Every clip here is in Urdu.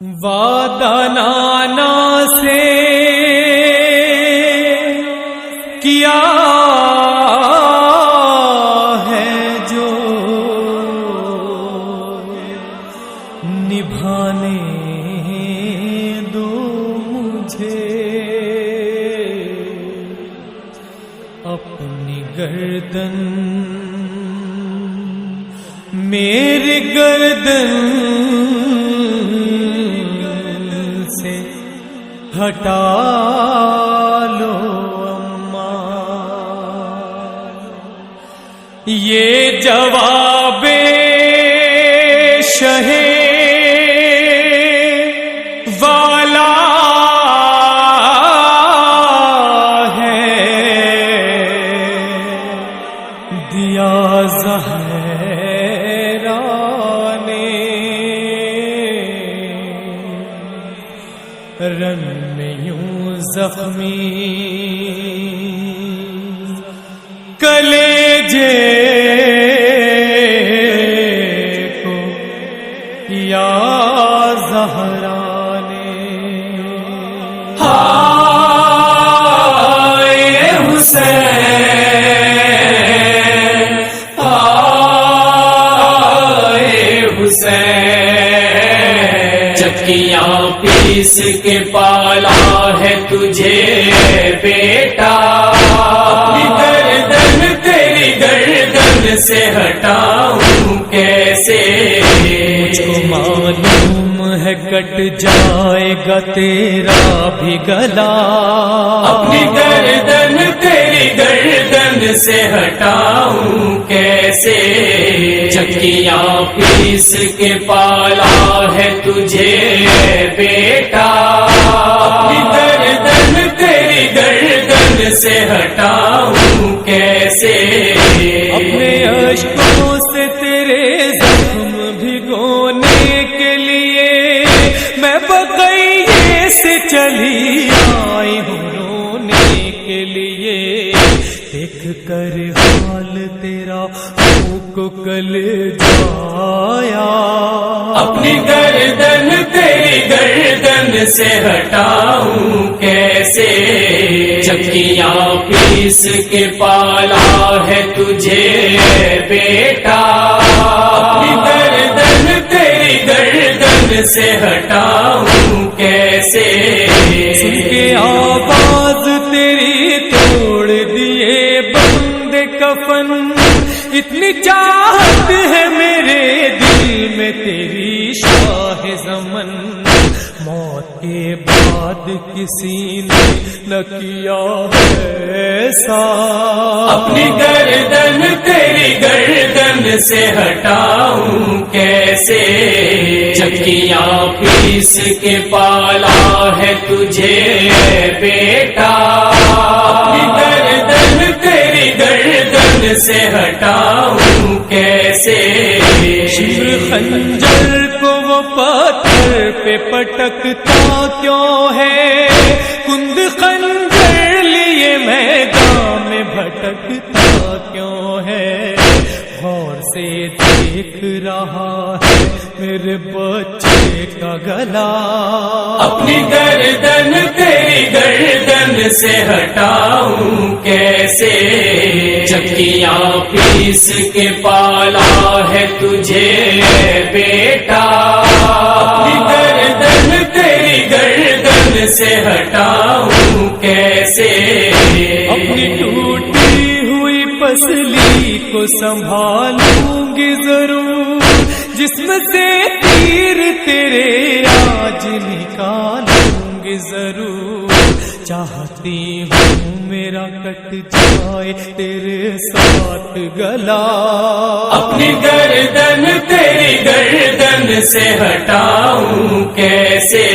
وعدہ نانا سے کیا ہے جو نبھانے دو مجھے اپنی گردن میری گردن سے ہٹا لو اماں، یہ جواب شہ والا ہے، دیا زہرا نے رن میں یوں زخمی کلیجے کو یا زہرا نے ہائے حسین، ہائے حسین، چکیاں پیس کے پالا ہے تجھے بیٹا، اپنی گردن تیری گردن سے ہٹاؤں کیسے، مجھ کو معلوم ہے کٹ جائے گا تیرا بھی گلا، اپنی گردن تیری گردن سے ہٹاؤں کیسے، چکیاں پیس کے پالا ہے تجھے بیٹا، اپنی گردن تیری گردن سے ہٹاؤں کیسے، اپنے اشکوں سے تیرے زخم بھگونے کے لیے میں بقیے سے چلی آئی ہوں رونے کے لیے، دیکھ کر حال تیرا کو کل جایا، اپنی گردن تیری گردن سے ہٹاؤں کیسے، چکیاں پیس کے پالا ہے تجھے بیٹا، اپنی گردن تیری گردن سے ہٹاؤں کیسے، سن کے آواز تیری توڑ دیے بند کفن، اتنی چاہت ہے میرے دل میں تیری شاہ زمن، موت کے بعد کسی نے نہ کیا ایسا، اپنی گردن تیری گردن سے ہٹاؤں کیسے، چکیاں پیس کے پالا ہے تجھے بیٹا، اپنی گردن تیری گردن سے ہٹاؤں کیسے، شیر خنجر کو وہ پتھر پہ پٹکتا کیوں ہے، کند خنجر لیے میدان میں بھٹکتا کیوں ہے، غور سے دیکھ رہا ہے میرے بچے کا گلا، اپنی گردن تیری گردن سے ہٹاؤں کیسے، چکیاں پیس کے پالا ہے تجھے بیٹا، اپنی گردن تیری گردن سے ہٹاؤں کیسے، اپنی ٹوٹی ہوئی پسلی کو سنبھالوں گی ضرور، جسم سے تیر تیرے آج نکالوں گی ضرور، چاہتی ہوں میرا کٹ جائے تیرے ساتھ گلا، اپنی گردن تیری گردن سے ہٹاؤں کیسے،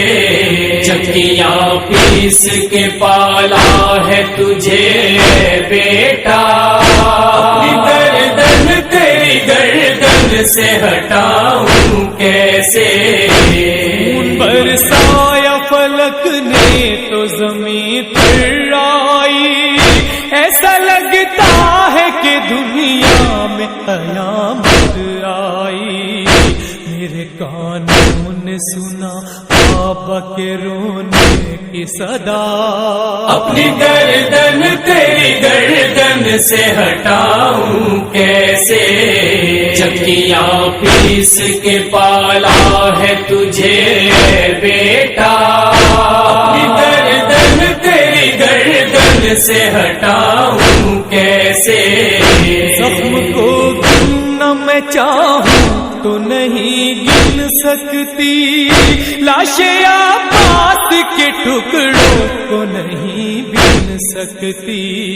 چکیاں پیس کے پالا ہے تجھے بیٹا، اپنی گردن تیری گردن سے ہٹاؤں کیسے، خون برسایا فلک نے تو زمین پر آئی، ایسا لگتا ہے کہ دنیا میں قیامت آئی، میرے کانوں نے سنا بابا کے رونے کی صدا، اپنی گردن تیری گردن سے ہٹاؤں کیسے، چکیاں پیس کے پالا ہے تجھے بیٹا، اپنی گردن تیری گردن سے ہٹاؤں کیسے، زخم کو گننا میں چاہوں تو نہیں گن سکتی، لاش عباس کے ٹکڑوں کو نہیں گن سکتی،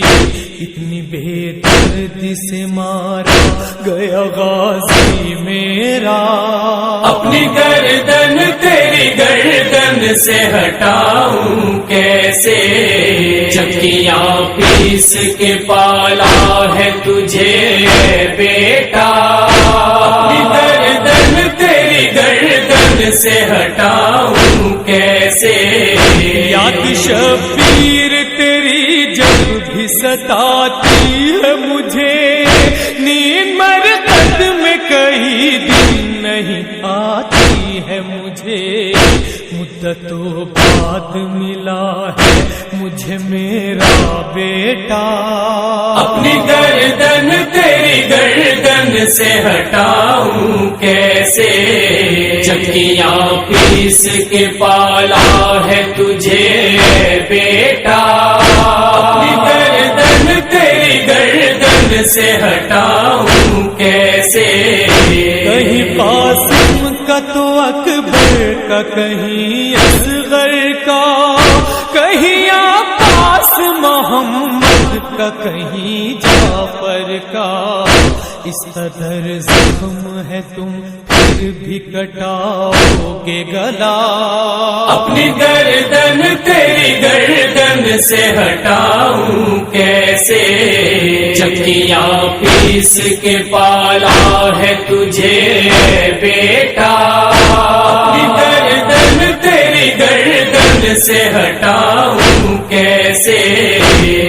اتنی بے دردی سے مارا گیا غازی میرا، اپنی گردن تیری گردن سے ہٹاؤں کیسے، چکیاں پیس کے پالا ہے تجھے بیٹا، اپنی گردن تیری گردن سے ہٹاؤں کیسے، یاد شبیر تیری جب بھی ستاتی ہے مجھے، نیند مرقد میں کئی دن نہیں آتی ہے مجھے، مدتوں بعد ملا ہے مجھے میرا بیٹا، اپنی گردن تیری گردن سے ہٹاؤں کیسے، چکیاں پیس کے پالا ہے تجھے بیٹا، اپنی گردن تیری گردن سے ہٹاؤں کیسے، کہیں قاسم کا تو اکبر کا، کہیں اصغر کا، کہیں عباس محمد کا، کہیں جعفر کا، اس قدر زخم ہے تم پھر بھی کٹاؤ گے گلا، اپنی گردن تیری گردن سے ہٹاؤں کیسے، چکیاں پیس کے پالا ہے تجھے بیٹا، اپنی گردن تیری گردن سے ہٹاؤں کیسے،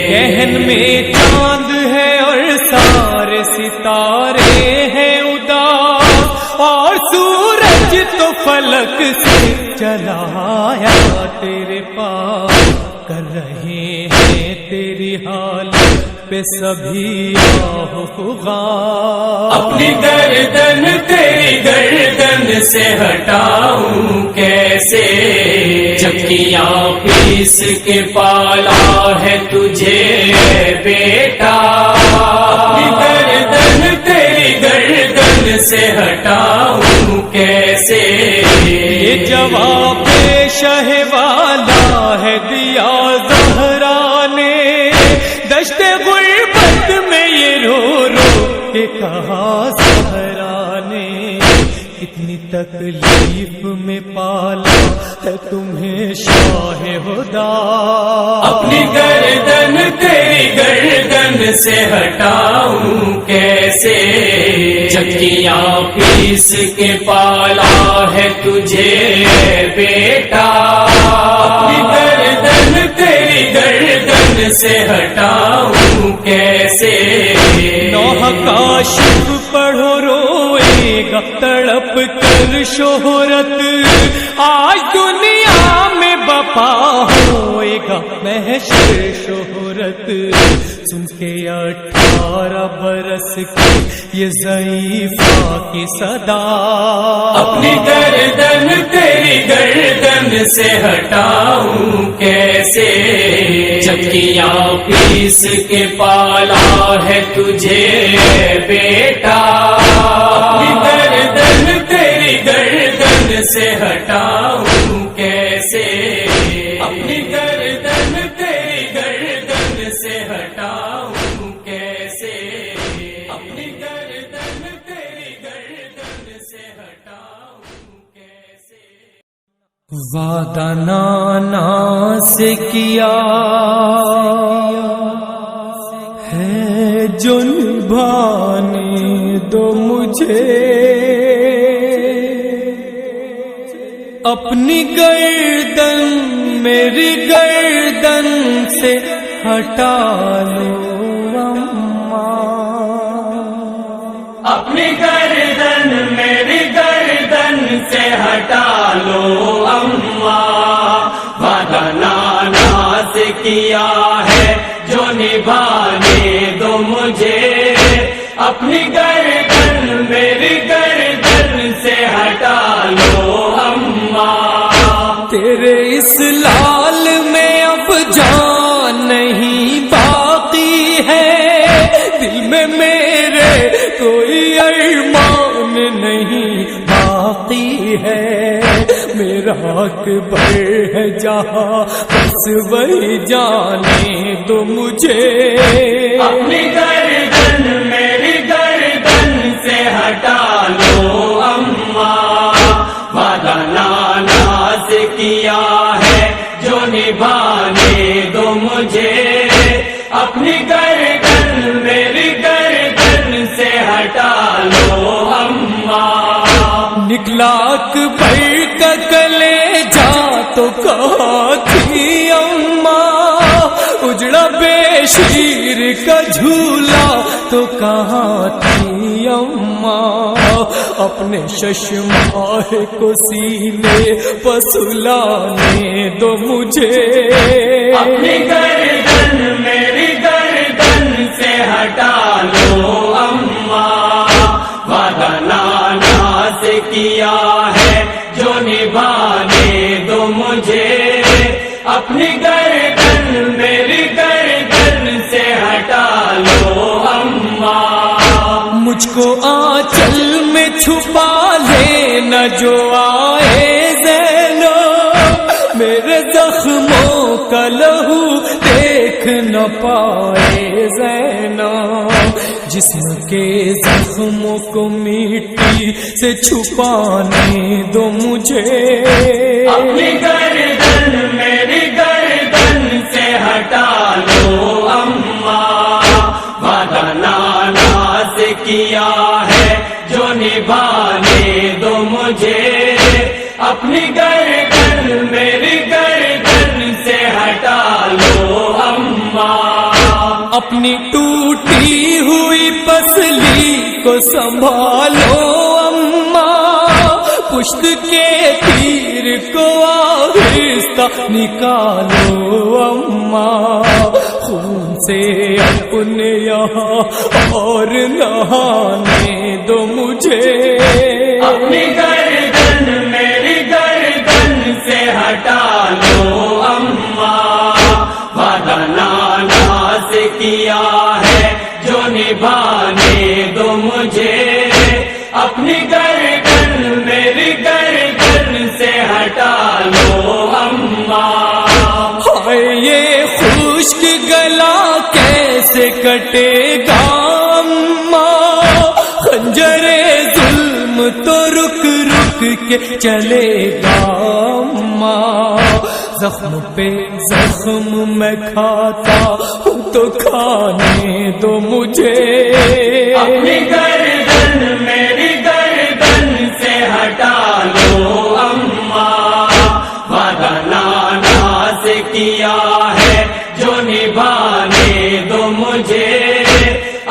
کہن میں چاند ہے اور سارے ستارے ہیں اداس، اور سورج تو فلک سے چلا آیا تیرے پاس، کر رہے ہیں تیری حالت پہ سبھی آہ فغان، اپنی گردن تیری گردن سے ہٹاؤں کیسے، چکیاں پیس کے پالا ہے تجھے بیٹا، اپنی گردن تیری گردن سے ہٹاؤں کیسے، یہ جواب شہ والا ہے دیا زہرا نے، دشت غربت میں یہ رو رو کے کہا زہرا نے، اتنی تکلیف میں پالا ہے تمہیں شاہ ہدا، اپنی گردن تیری گردن سے ہٹاؤں کیسے، چکیاں پیس کے پالا ہے تجھے بیٹا، اپنی گردن تیری گردن سے ہٹاؤں کیسے، نوح کاشف پڑھو روئے گا تڑپ کر شہرت، آج دنیا میں بپا ہوئے گا محشر شہرت، سن کے 18 برس کی یہ ضعیفہ کی صدا، اپنی گردن تیری گردن سے ہٹاؤں کیسے، چکیاں پیس کے پالا ہے تجھے بیٹا، اپنی گردن تیری گردن سے ہٹاؤں کیسے، اپنی گردن تیری گردن سے ہٹاؤں کیسے، اپنی گردن تیری گردن سے ہٹاؤں کیسے، وعدہ نانا سے کیا ہے جو نبھانے دو مجھے، اپنی گردن میری گردن سے ہٹا لو اماں، اپنی گردن میری گردن سے ہٹا لو اماں، وعدہ نانا سے کیا ہے جو نبھانے دو مجھے، اپنی گردن میری گردن سے ہٹا لو اماں۔ تیرے اس لال میں اب جان نہیں باقی ہے، دل میں میرے کوئی ارمان نہیں باقی ہے، میرا اکبر ہے جہاں بس وہی جانے دو مجھے، اپنی گردن میری گردن سے ہٹا لو اماں، وعدہ نانا سے کیا ہے جو نبھانے دو مجھے، اپنی گردن میری گردن سے ہٹا لو اماں۔ نکلا اکبر کا کلیجہ تو کہاں تھی اماں، اجڑا بے شیر کا جھولا تو کہاں تھی اماں، اپنے ششماہ کو سینے پسلانے دو مجھے، اپنی گردن میری گردن سے ہٹا لو اماں، وعدہ نانا سے کیا ہے جو نبھانے دو مجھے، اپنی گردن میری گردن سے ہٹا لو اماں۔ مجھ کو آنچل میں چھپا لینا جو آئے زینو، میرے زخموں کا لہو دیکھ نہ پائے زینو، جسم کے زخموں کو مٹی سے چھپانے دو مجھے، اپنی گردن میری گردن سے ہٹا لو اماں، وعدہ نانا سے کیا ہے جو نبھانے دو مجھے، اپنی گردن میری گردن سے ہٹا لو اماں۔ اپنی ٹوٹی ہوئی پسلی کو سنبھالو اماں، پشت کے تیر کو آہستہ نکالو اماں، خون سے اپنے یہاں اور نہانے دو مجھے، اپنی گردن میری گردن سے ہٹا لو اماں، وعدہ نانا سے کیا ہے جو نبھانے دو مجھے، اپنی گردن میری گردن سے ہٹا لو اماں۔ ہائے یہ خشک گلا کیسے کٹے گا اماں، خنجر ظلم تو رک رک کے چلے گا اماں، زخم پہ زخم میں کھاتا ہوں تو کھانے دو مجھے، اپنی گردن میری گردن سے ہٹا لو اماں، وعدہ نانا سے کیا ہے جو نبھانے دو مجھے،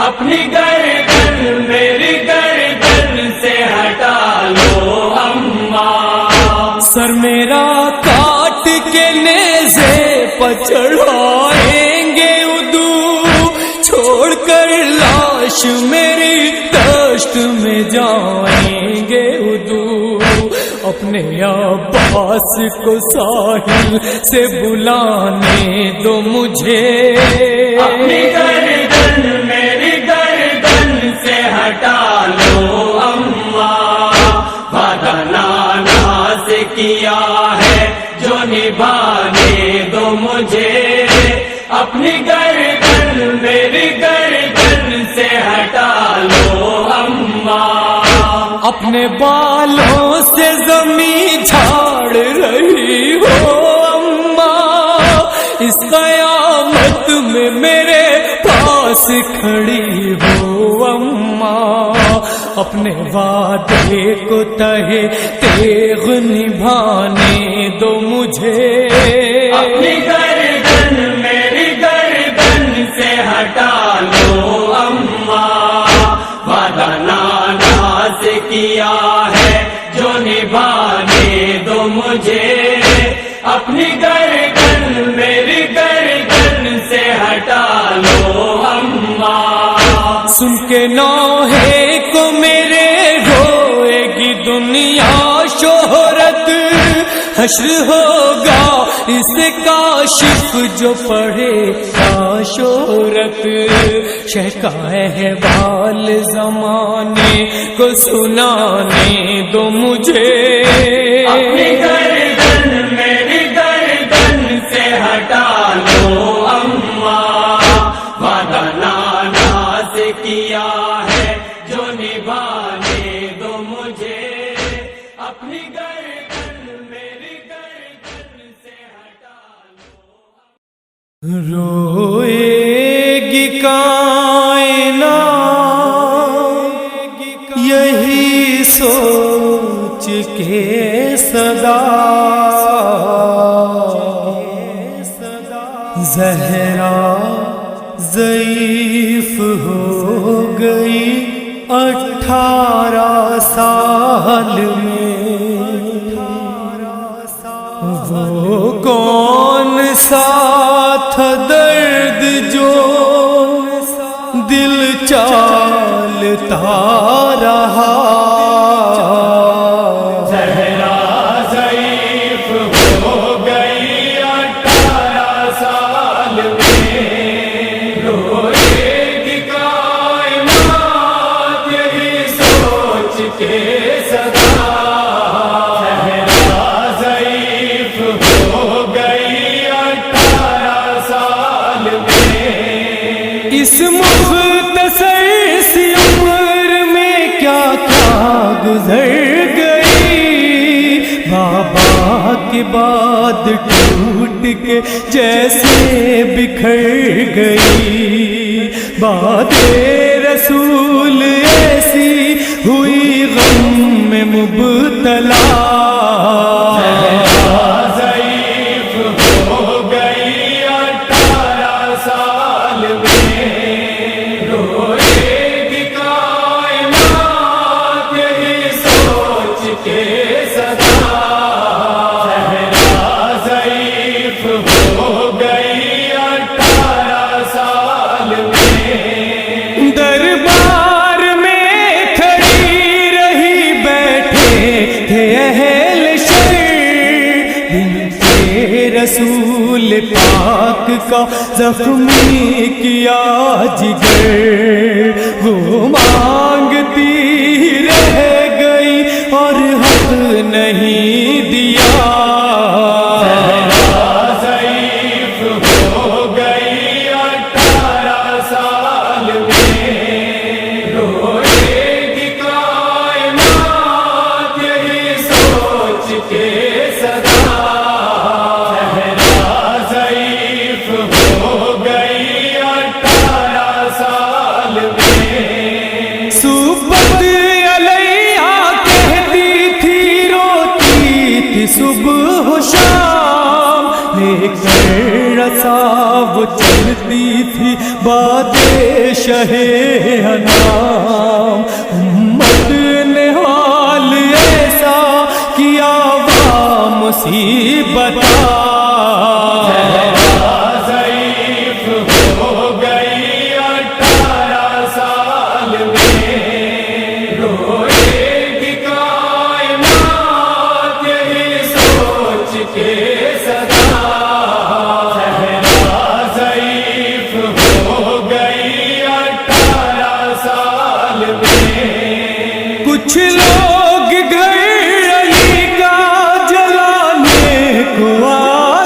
اپنی گردن میری گردن سے ہٹا لو اماں۔ سر میرا کاٹ کے نیزے پر چڑھائیں گے ادو، چھوڑ کر لاش میری دشت میں جائیں گے ادو، اپنے عباس کو ساحل سے بلانے دو مجھے، اپنی گردن میری گردن سے ہٹا لو اماں، وعدہ نانا سے کیا ہے جو نبھانے دو مجھے، اپنی گردن میری گردن سے ہٹا لو اماں۔ اپنے بالوں سے زمین جھاڑ رہی ہو اماں، اس قیامت میں میرے پاس کھڑی ہو اماں، اپنے وعدے کو تہے تیغ نبھانے دو مجھے، اپنی گردن میری گردن سے ہٹا لو اماں، وعدہ نانا سے کیا ہے جو نبھانے مجھے اپنی گردن میری گردن سے ہٹا لو اماں سن کے نوحے کو میرے روئے گی دنیا شہرت حشر ہوگا اس کاشف جو پڑھے شہرت شہکائے احوال زمانے کو سنانے دو مجھے اپنی گردن میری گردن سے ہٹا لو اماں وعدہ نانا سے کیا ہے جو نبھانے دو مجھے اپنی گردن میری گردن سے ہٹا لو روئے گی کائنات یہی سوچ کے صدا زہرا ضعیف ہو گئی 18 سال میں وہ کون سا تھا درد جو دل چالتا رہا زہرا ضعیف ہو گئی 18 سال میں روئے گی کائنات یہی سوچ کے صدا زہرا ضعیف ہو گئی 18 سال میں اس مختصر سی عمر میں کیا کیا گزر گئی بابا کے بعد ٹوٹ کے جیسے بکھر گئی بات رسول ایسی ہوئی غم میں مبتلا ضعیف ہو گئی 18 سال میں روئے گی کائنات یہی سوچ کے صدا زہرا ضعیف ہو گئی 18 سال میں دربار میں کھڑی رہی بیٹھے تھے اہل شر بنتے رسول پاک کا زخمی کیا جگر وہ مانگتی رہ گئی اور حق نہیں دیا ضعیف ہو گئی 18 سال میں روئے گی کائنات یہی سوچ کے صدا زہرا ضعیف ہو گئی 18 سال میں صبح علیہ کہتی تھی روتی تھی صبح و شام لے کر رسا وہ چلتی تھی بات شہ انام امت نے حال ایسا کیا مصیبت ضعیف ہو گئی 18 سال میں روئے گی کائنات یہی سوچ کے صدا زہرا ضعیف ہو گئی 18 سال میں کچھ لوگ گھر علی کا جلانے کو آ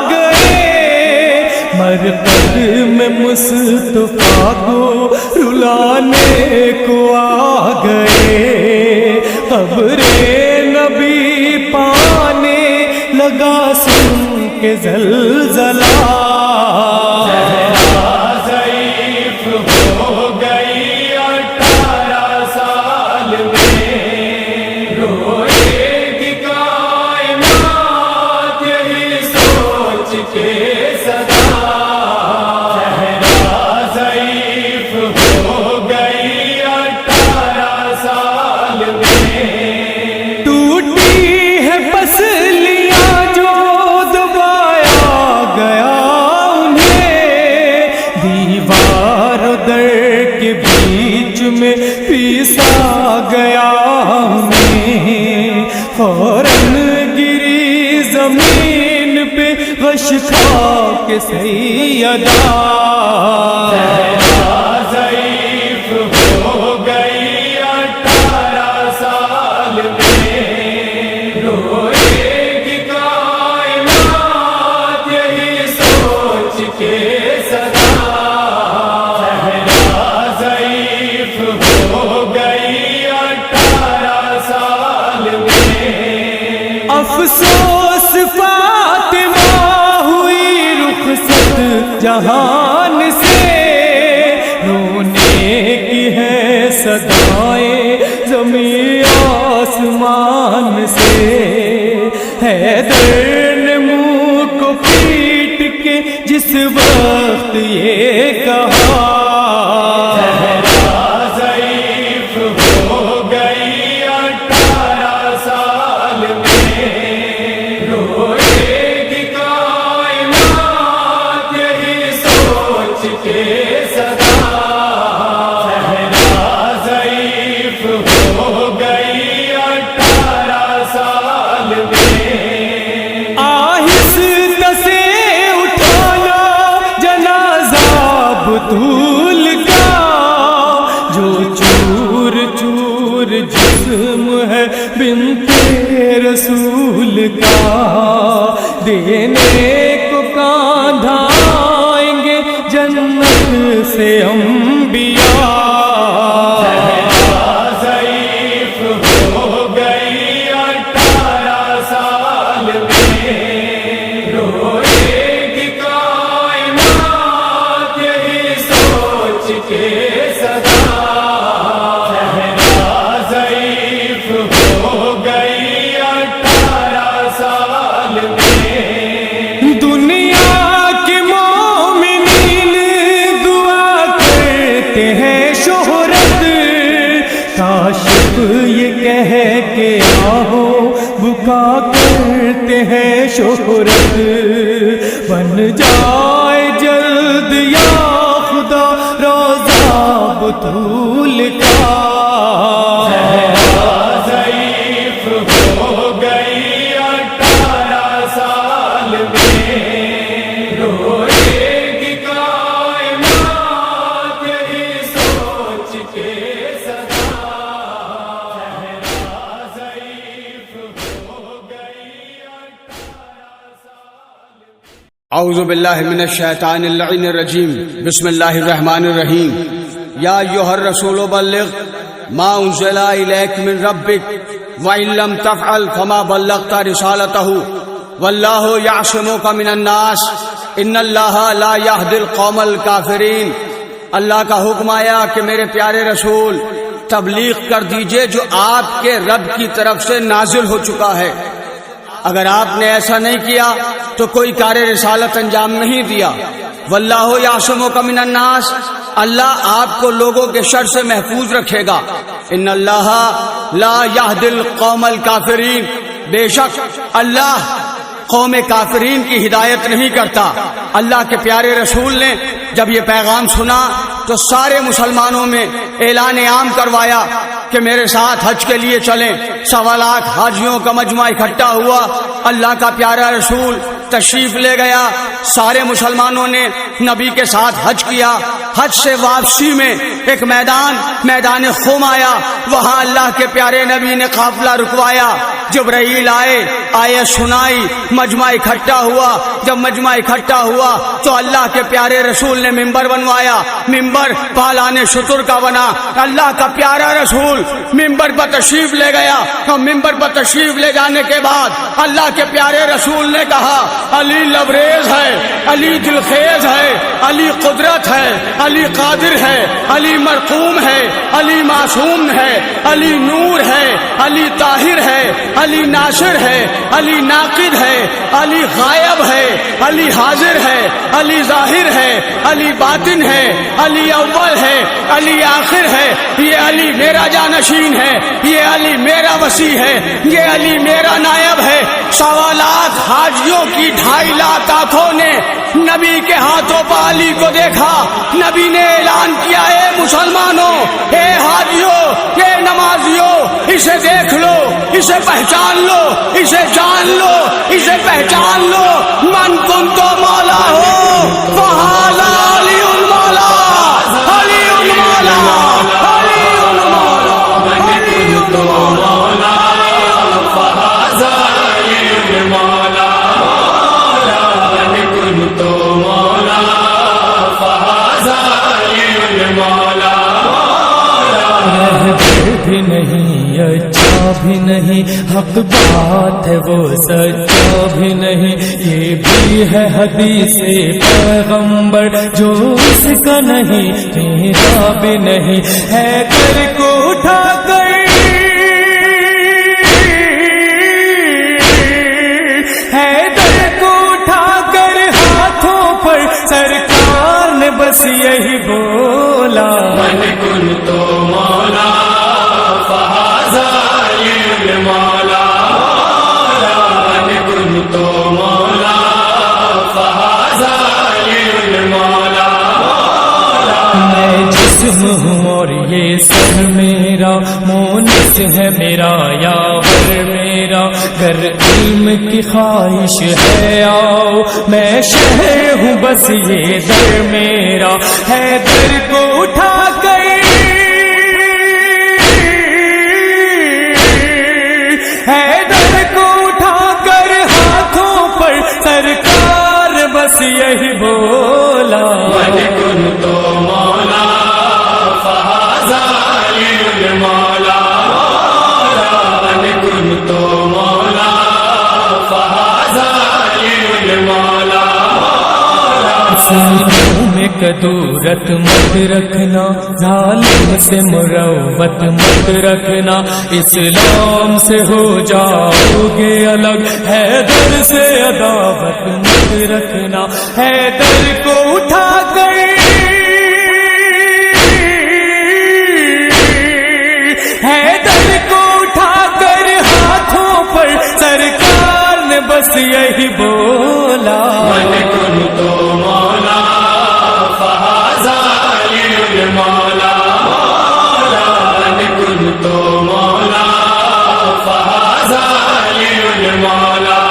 گئے مرکز میں مصطفیٰ کو رلانے کو آ گئے قبر نبی پانے لگا سن کے زلزلہ ضعیف ہو گئی 18 سال میں روئے گی کائنات یہی سوچ کے صدا ضعیف ہو گئی 18 سال میں ٹوٹی ہے پسلیاں بخش خاک سیدہ ضعیف ہو گئی 18 سال میں، روئے گی کائنات یہی سوچ کے سدا، ضعیف ہو گئی 18 سال میں، افسوس فاطمہ ہوئی رخصت جہان سے، رونے کی ہے صدائیں زمین آسمان سے، حیدر نے منہ کو پیٹ کے جس وقت یہ کہا، ضعیف ہو گئی 18 سال میں، روئے گی کائنات یہی سوچ کے سدا، ضعیف ہو گئی 18 سال میں، آہستہ سے اٹھانا جنازہ بطول کا، جو چور چور جسم ہے بنت رسول کا، دینے کو کاندھا آئیں گے جنت سے انبیاء، ضعیف ہو گئی 18 سال میں، روئے گی کائنات یہی سوچ کے سدا، ضعیف ہو گئی 18 سال میں، دنیا کے مومنین دعا کرتے ہیں شہرت، کاشف یہ کہہ کے آہو بکا کرتے ہیں شہرت، بن جائے جلد یا خدا روزہ بطول کا، ضعیف ہو گئی 18 سال میں، روئے گی کائنات یہی سوچ کے سدا، ضعیف ہو گئی 18 سال میں۔ اعوذ باللہ من الشیطان اللعین الرجیم، بسم اللہ الرحمن الرحیم۔ یا ایھا الرسول بلغ ما انزل الیک من ربک وان لم تفعل فما بلغت رسالته واللہ یعصمک من الناس ان اللہ لا یہدی القوم الکافرین۔ اللہ کا حکم آیا کہ میرے پیارے رسول تبلیغ کر دیجئے جو آپ کے رب کی طرف سے نازل ہو چکا ہے، اگر آپ نے ایسا نہیں کیا تو کوئی کار رسالت انجام نہیں دیا۔ واللہ یعصمک من الناس، اللہ آپ کو لوگوں کے شر سے محفوظ رکھے گا۔ ان اللہ لا یہدی القوم الکافرین، بے شک اللہ قوم کافرین کی ہدایت نہیں کرتا۔ اللہ کے پیارے رسول نے جب یہ پیغام سنا تو سارے مسلمانوں میں اعلان عام کروایا کہ میرے ساتھ حج کے لیے چلیں۔ 1.25 لاکھ حاجیوں کا مجمع اکٹھا ہوا، اللہ کا پیارا رسول تشریف لے گیا، سارے مسلمانوں نے نبی کے ساتھ حج کیا۔ حج سے واپسی میں ایک میدان خم آیا، وہاں اللہ کے پیارے نبی نے قافلہ رکوایا، جبرائیل آئے سنائی، مجمع اکٹھا ہوا۔ جب مجمع اکٹھا ہوا تو اللہ کے پیارے رسول نے ممبر بنوایا، ممبر پالان شتر کا بنا۔ اللہ کا پیارا رسول ممبر پر تشریف لے گیا، اور ممبر پر تشریف لے جانے کے بعد اللہ کے پیارے رسول نے کہا علی لبریز ہے، علی دلخیز ہے، علی قدرت ہے، علی قادر ہے، علی مرقوم ہے، علی معصوم ہے، علی نور ہے، علی طاہر ہے، علی ناصر ہے، علی ناقد ہے، علی غائب ہے، علی حاضر ہے، علی ظاہر ہے، علی باطن ہے، علی اول ہے، علی آخر ہے۔ یہ علی میرا جانشین ہے، یہ علی میرا وسیع ہے، یہ علی میرا نائب ہے۔ 1.25 لاکھ حاجیوں کی 2.5 لاکھ آنکھوں نے نبی کے ہاتھوں پر علی کو دیکھا۔ نبی نے اعلان کیا، اے مسلمانوں، اے حاجیوں، اے نمازیوں، اسے دیکھ لو، اسے پہچان لو، اسے جان لو، اسے پہچان لو۔ من كنت مولاه فهذا علي المولى علي المولى علي المولى من كنت مولا فهذا علي المولى من كنت مولا فهذا علي المولى رہبر بھی نہیں اچھا بھی نہیں حق بات ہے وہ سچا بھی نہیں یہ بھی ہے حدیث پیغمبر جو اس کا نہیں میرا بھی نہیں ہے در کو اٹھا کر ہے در کو اٹھا کر ہاتھوں پر سرکار نے بس یہی بولا من كنت مولا فهذا علي المولى من كنت مولا فهذا علي المولى میں جسم ہوں اور یہ سر میرا مونس ہے میرا یاور میرا گر علم کی خواہش ہے آؤ میں شہر ہوں بس یہ در میرا ہے در کو اٹھا کر ہے در کو اٹھا کر ہاتھوں پر سرکار بس یہی بولا من كنت مولا فهذا علي المولى من كنت مولا فهذا علي المولى سینوں میں کدورت مت رکھنا ظالم سے مروت مت رکھنا اسلام سے ہو جاؤ گے الگ حیدر سے عداوت مت رکھنا حیدر کو اٹھا کر حیدر کو اٹھا کر ہاتھوں پر سرکار نے بس یہی بولا من كنت مولا فهذا علي المولى من كنت مولا فهذا علي المولى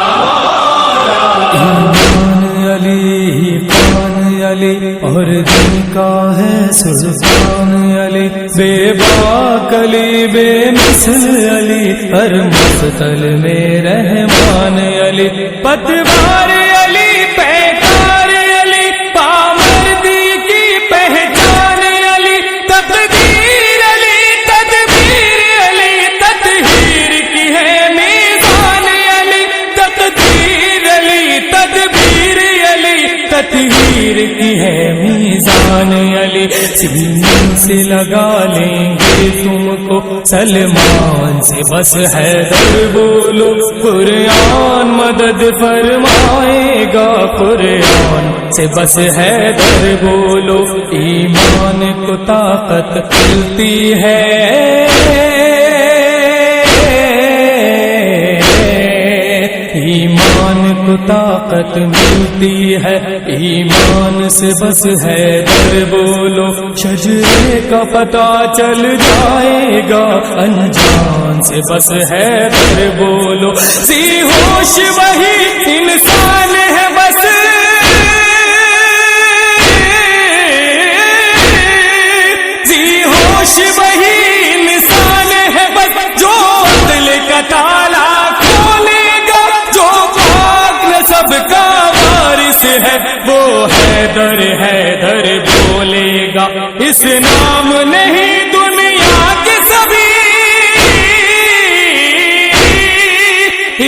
ایمان علی پان علی اور دن کا ہے سلطان علی بے باک علی بے مثل علی ہر مقتل میں رحمان علی پتوار علی پیکار علی پامردی کی پہچان علی تقدیر علی تدبیر علی تطہیر کی ہے میزان علی تقدیر علی تدبیر علی تطہیر کی ہے میزان علی سینے سے لگا لیں گے تم کو سلمان سے بس حیدر بولو قرآن مدد فرمائے گا قرآن سے بس حیدر بولو ایمان کو طاقت ملتی ہے ایمان کو طاقت ملتی ہے ایمان سے بس حیدر بولو شجرے کا پتہ چل جائے گا انجان سے بس حیدر بولو ذی ہوش وہی انسان ہے بس ذی ہوش وہی انسان ہے بس جو عدل کا تالا سب کا وارث ہے وہ حیدر حیدر بولے گا اس نام نہیں دنیا کے سبھی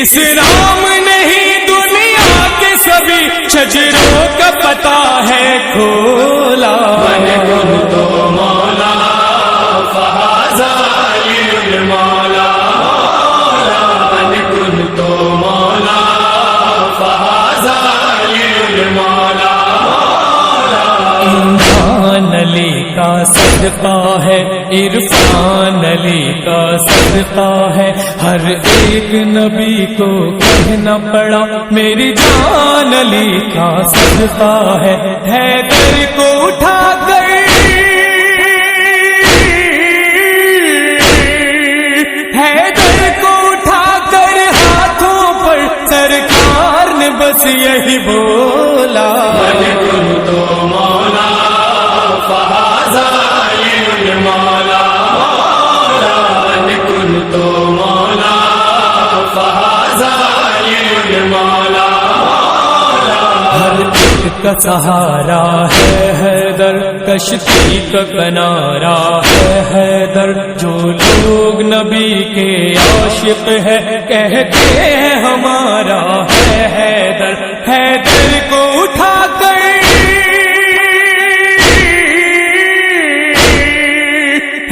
اس نام نہیں دنیا کے سبھی شجروں کا پتہ ہے کھولا من كنت مولا فهذا علي المولى من كنت مولا فهذا علي المولى ایمان علی کا صدقہ ہے عرفان علی کا صدقہ ہے ہر ایک نبی کو کہنا پڑا میری جان علی کا صدقہ ہے حیدر کو اٹھا کر حیدر کو اٹھا کر ہاتھوں پر سرکار نے بس یہی بولا من كنت مولا فهذا المولى من كنت مولا فهذا المولى ہر ایک کا سہارا ہے حیدر، کشتی کا کنارا ہے حیدر، جو لوگ نبی کے عاشق ہے کہتے ہیں ہمارا ہے حیدر، حیدر کو اٹھا کر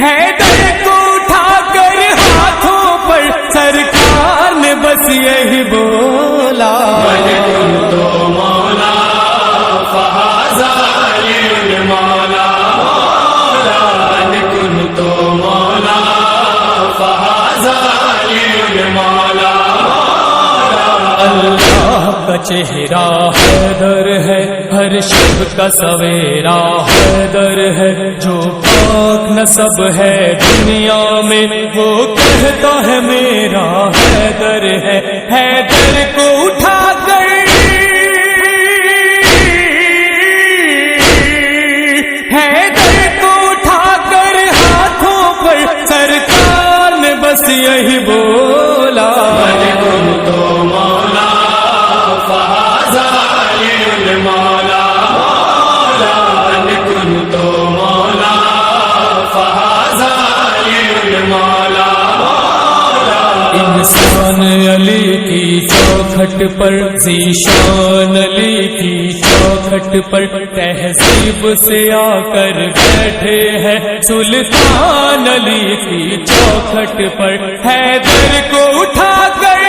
حیدر کو اٹھا کر ہاتھوں پر سرکار نے بس یہی بولا من كنت مولا فهذا المولى من كنت مولا فهذا المولى اللہ کا چہرہ حیدر ہے، ہر شب کا سویرا حیدر ہے، جو پاک نسب ہے دنیا میں وہ کہتا ہے میرا حیدر ہے، حیدر کو اٹھا کر حیدر کو اٹھا کر ہاتھوں پر سرکار نے بس یہی بولا من كنت مولا فهذا المولى من كنت مولا فهذا المولى انسان علی کی چوکھٹ پر، ذیشان علی کی چوکھٹ پر تہذیب سے آ کر بیٹھے ہیں سلطان علی کی چوکھٹ پر، حیدر کو اٹھا کر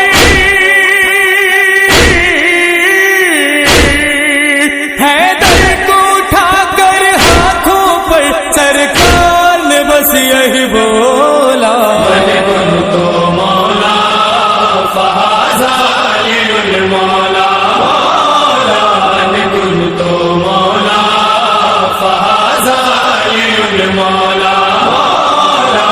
حیدر کو اٹھا کر ہاتھوں پر سرکار نے بس یہی بولا من كنت مولا فهذا المولى من كنت مولا فهذا المولى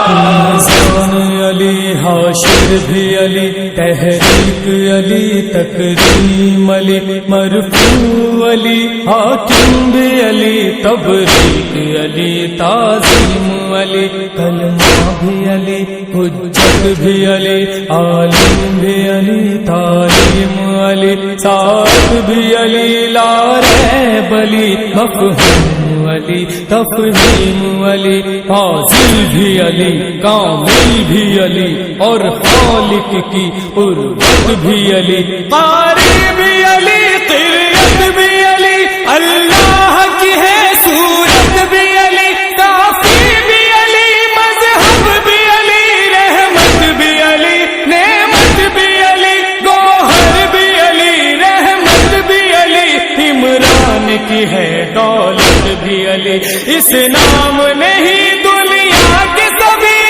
انسان علی، حاشر بھی علی، تحریک علی، تکریم علی، مرفوع علی، حاکم بھی علی، تبریک علی، تعظیم علی، کلمہ بھی علی، حجت بھی علی، عالم بھی علی، تعلیم علی، ساتھ بھی علی، لا ریب علی، مفہوم علی، تفہیم علی، حاصل بھی علی، کامل بھی علی، اور خالق کی قربت بھی علی، قاری بھی علی، قریت بھی علی، اللہ کی ہے صورت بھی علی، کافی بھی علی، مذہب بھی علی، رحمت بھی علی، نعمت بھی علی، گوہر بھی علی، رحمت بھی علی، عمران کی ہے دولت بھی علی، اس نام نہیں دنیا کے سبھی،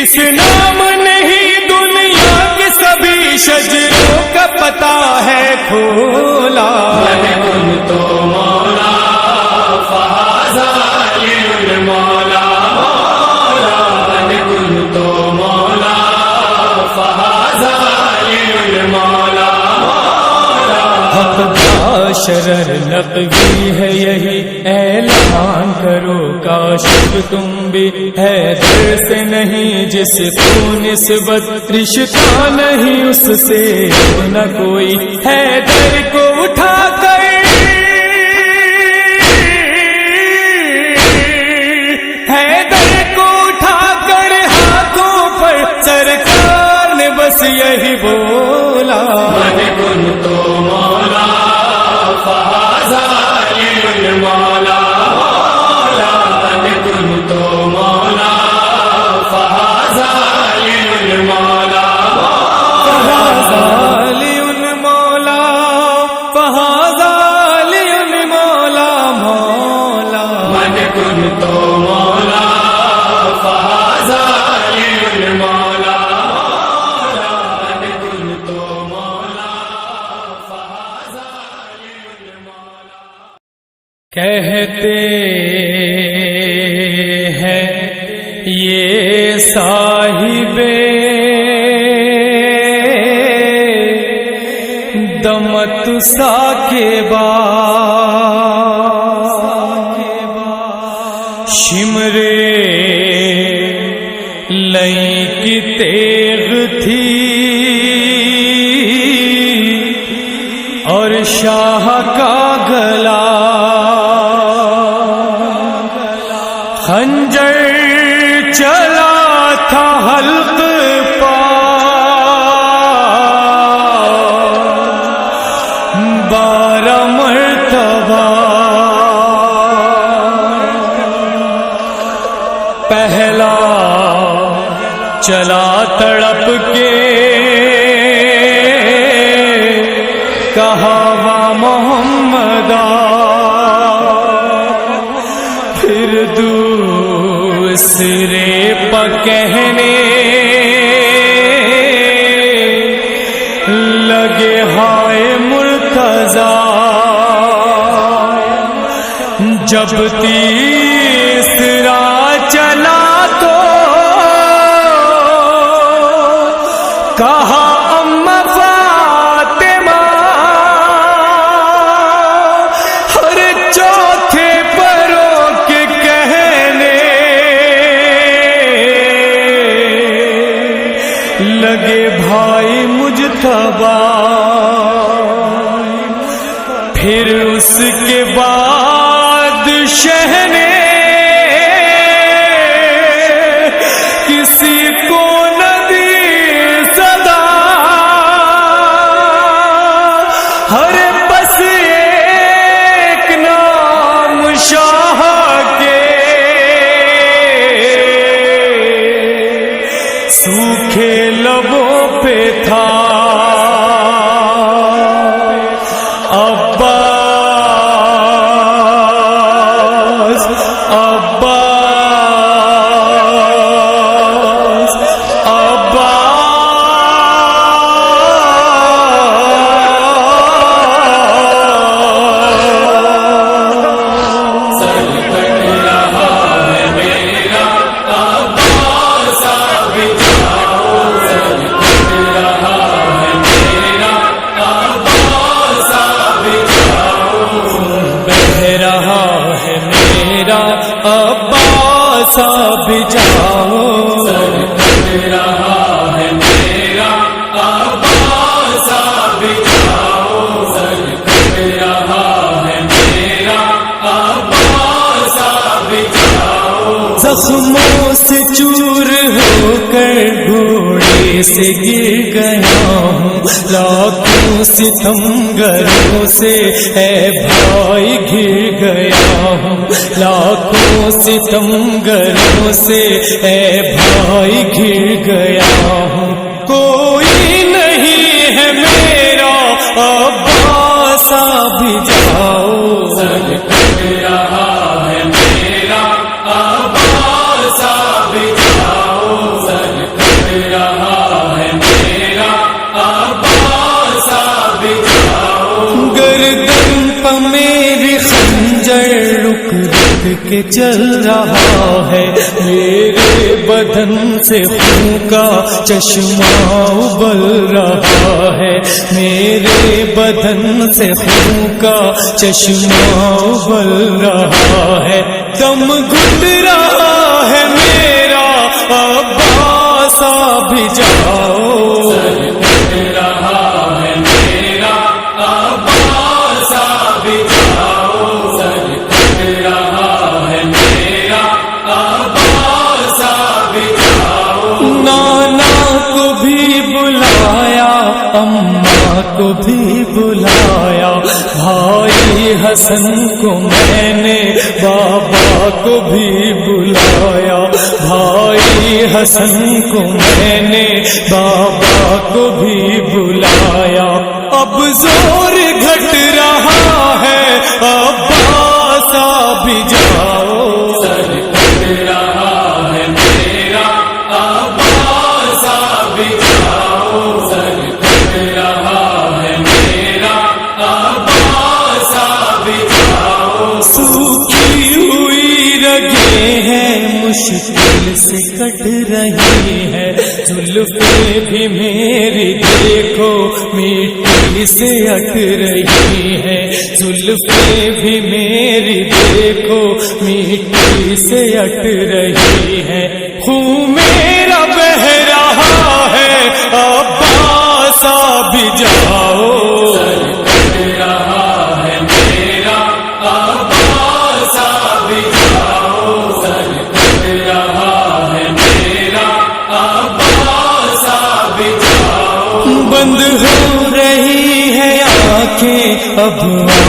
اس نام نہیں دنیا کے سبھی شجروں کا پتہ ہے کھولا من كنت مولا فهذا المولى من كنت مولا فهذا المولى حق کا شرر نقوی ہے یہی، اعلان کرو کاشف تم بھی حیدر سے نہیں، جس کو نسبت رشتہ نہیں اس سے نہ کوئی، حیدر کو اٹھا کر حیدر کو اٹھا کر ہاتھوں پر سرکار نے بس یہی بولا من كنت مولا فهذا المولى من كنت مولا فهذا المولى فهذا للمولى فهذا للمولى مولا من كنت مولا فهذا المولى من كنت مولا فهذا المولى کہتے ہیں یہ صاحب دمت ساکبا شمرے لئی کی تیغ تھی اور شاہ کا گلا خنجر چلا تھا حلق پا بارہ مرتبہ پہلا چلا تڑپ کے کہا وا محمدا، پھر دوسرے پہ کہنے لگے ہائے مرتضی، جب تیسرا چلا تو کہا اما فاطمہ، ہر چوتھے پروں کے کہنے لگے بھائی مجتبیٰ، پھر اس کے بعد شہنے کسی کو نہ دی صدا، ہر بس ایک نام شاہ کے سوکھے لبوں پہ تھا، عباس عباس عباس، سر کٹ رہا ہے میرا عباس اب جاؤ، سر کٹ رہا ہے میرا عباس اب جاؤ، بہہ رہا ہے میرا عباس اب جاؤ، سر کٹ رہا ہے میرا عباس اب جاؤ، سر کٹ رہا ہے میرا عباس اب جاؤ، زخموں سے چور ہو کر گھوڑے سے گر گیا ہوں، لاکھوں ستمگروں سے اے بھائی گر گیا ہوں، لاکھوں ستمگروں سے اے بھائی گر گیا ہوں، کوئی نہیں ہے میرا عباس اب جاؤ، سر کٹ رہا ہے میرا عباس اب جاؤ، سر کٹ رہا ہے میرا عباس اب جاؤ، گردن پہ میری خنجر رک رک کے چل رہا ہے، میرے بدن سے خون کا چشمہ ابل رہا ہے، میرے بدن سے خون کا چشمہ ابل رہا ہے، دم گھٹ رہا ہے میرا عباس اب جاؤ، سر کٹ رہا ہے میرا عباس اب جاؤ، سر کٹ رہا ہے میرا عباس اب جاؤ، نانا کو بھی بلایا، اماں کو بھی بلایا، بھائی حسن کو میں نے بابا کو بھی بلایا، بھائی حسن کو میں نے بابا کو بھی بلایا، اب زور گھٹ رہا ہے عباس اب جاؤ، سر کٹ رہا ہے میرا عباس اب جاؤ، سر کٹ رہا ہے میرا عباس اب جاؤ، سوکھی ہوئی رگیں ہیں مشکل سے کٹ رہی ہے، زلفیں بھی میری دیکھو میٹھی سے اٹ رہی ہے، زلفیں بھی میری دیکھو مٹی سے اٹ رہی ہے، خون میرا بہ رہا ہے عباس اب جاؤ، بند ہو رہی ہے آنکھیں اب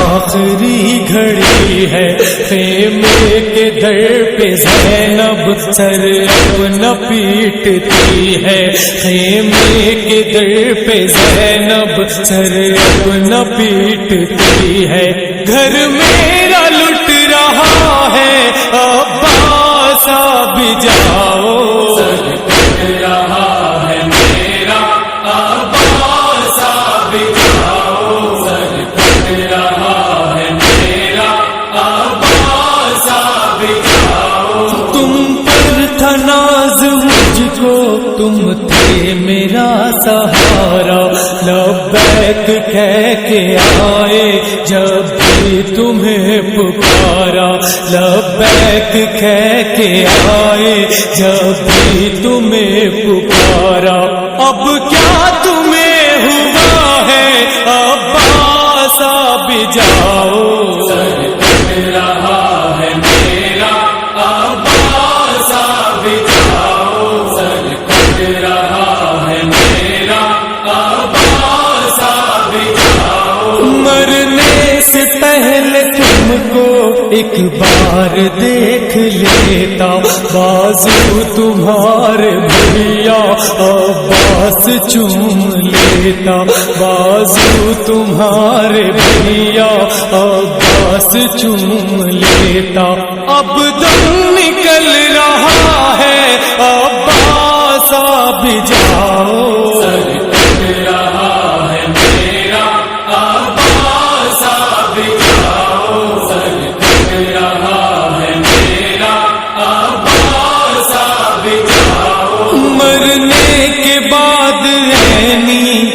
آخری گھڑی ہے، خیمے کے در پہ زینب سر اپنا پیٹتی ہے، خیمے کے در پہ زینب سر اپنا پیٹتی ہے، گھر میرا لٹ رہا ہے عباس اب جاؤ، ناز مجھ کو تم تھے میرا سہارا، لبیک کہہ کے آئے جب بھی تمہیں پکارا، لبیک کہہ کے آئے جب بھی تمہیں پکارا، اب کیا تمہیں ہوا ہے عباس اب جاؤ، مرنے سے پہلے تم کو ایک بار دیکھ لیتا، بازو تمہارے بھیا عباس چوم لیتا، بازو تمہارے بھیا عباس چوم لیتا، اب دم نکل رہا ہے عباس اب جاؤ،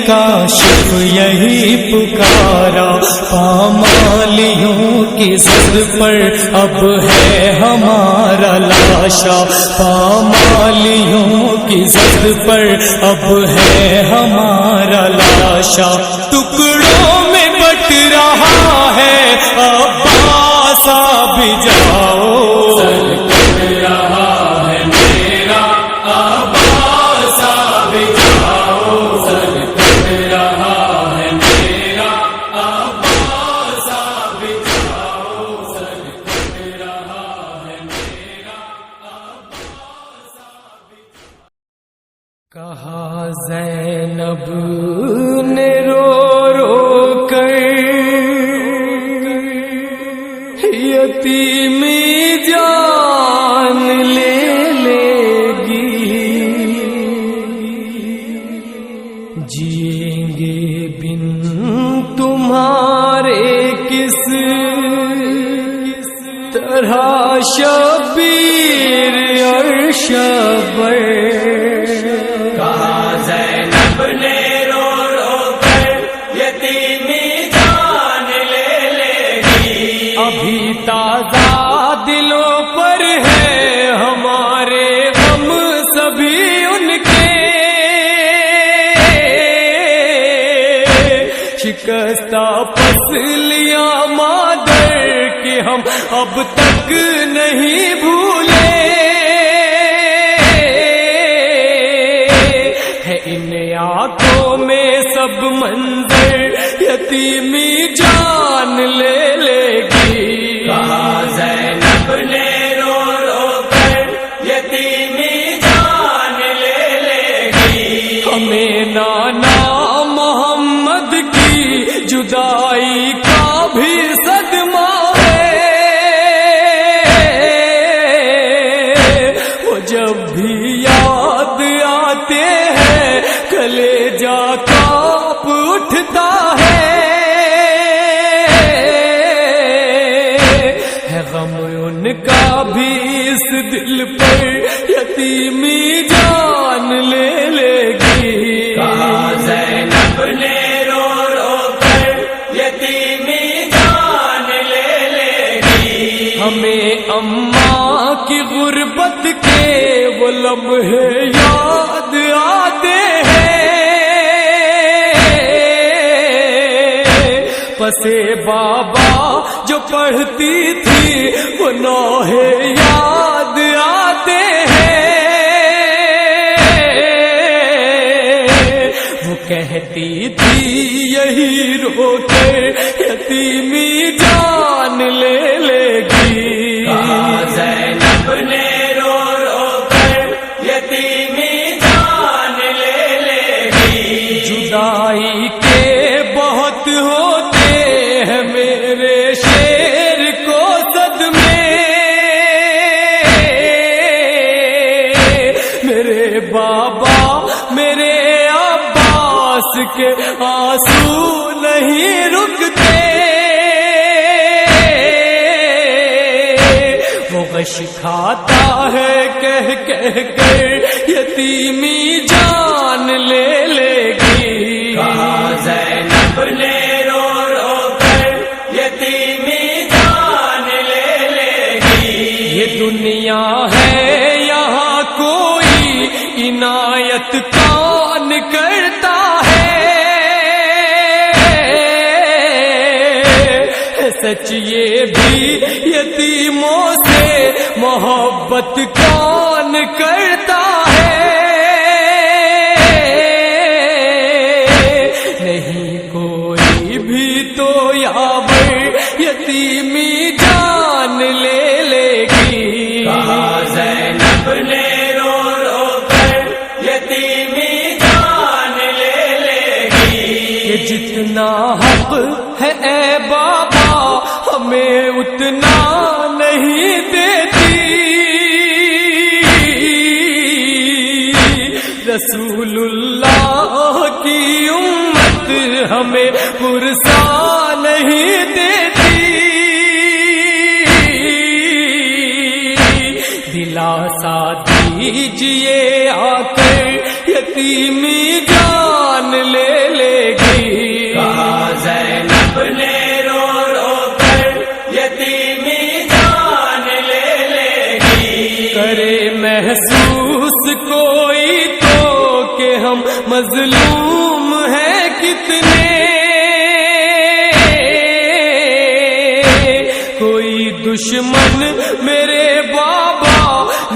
کاشف یہی پکارا، پامالیوں کی زد پر اب ہے ہمارا لاشا، پامالیوں کی زد پر اب ہے ہمارا لاشا، ٹکڑوں میں بٹ رہا ہے عباس اب جاؤ، کہا زینب نے رو رو کر یتیمی جان لے لے گی، جئیں گے بن تمہارے کس طرح شبیر اور شبر، زینب نے رو رو کر یتیمی جان لے لے گی، ابھی تازہ دلوں پر ہے ہمارے غم سبھی ان کے، شکستہ پسلیاں مادر کے ہم اب تک نہیں بھولے، ان آنکھوں میں سب منظر یتیمی جان لے لے گی، کہا زینب نے رو رو کر یتیمی جان لے لے گی، ہمیں نانا محمد کی جدائی کا بھی صدمہ ہے، وہ جب بھی یاد آتے ہیں کلیجہ کانپ اٹھتا ہے غم ان کا بھی اس دل پر یتیمی جان لے لے گی، کہا زینب نے رو رو غربت کے وہ لمحے یاد آتے ہیں، پسے بابا جو پڑھتی تھی وہ نوحے یاد آتے ہیں، وہ کہتی تھی یہی رو کے یتیمی جان لے لے گی، زینب نے رو رو کر یتیمی جان لے لے گی، جدائی کے بہت ہوتے ہیں میرے شیر کو صدمے، میرے بابا میرے عباس کے آنسو نہیں رکتے، وہ غش کھاتا ہے کہہ کہہ کر یتیمی جان لے لے گی، زینب نے رو رو کر یتیمی جان لے لے گی، یہ دنیا ہے یہاں کوئی عنایت کون کرتا ہے، سچ یہ بھی یتیموں سے محبت کون کرتا ہے، نہیں کوئی بھی تو یاور یتیمی جان لے لے گی، زینب نے رو رو کر یتیمی جان لے لے گی، کہ جتنا حق ہے اے بابا ہمیں اتنا نہیں دیتی، رسول اللہ کی امت ہمیں پرسا نہیں دیتی، دلاسا دیجئے آ کر یتیمی جان لے لے گی، زینب نے رو رو کر یتیمی جان لے لے گی، کرے محسوس کوئی تو کہ ہم مظلوم ہیں کتنے، کوئی دشمن میرے بابا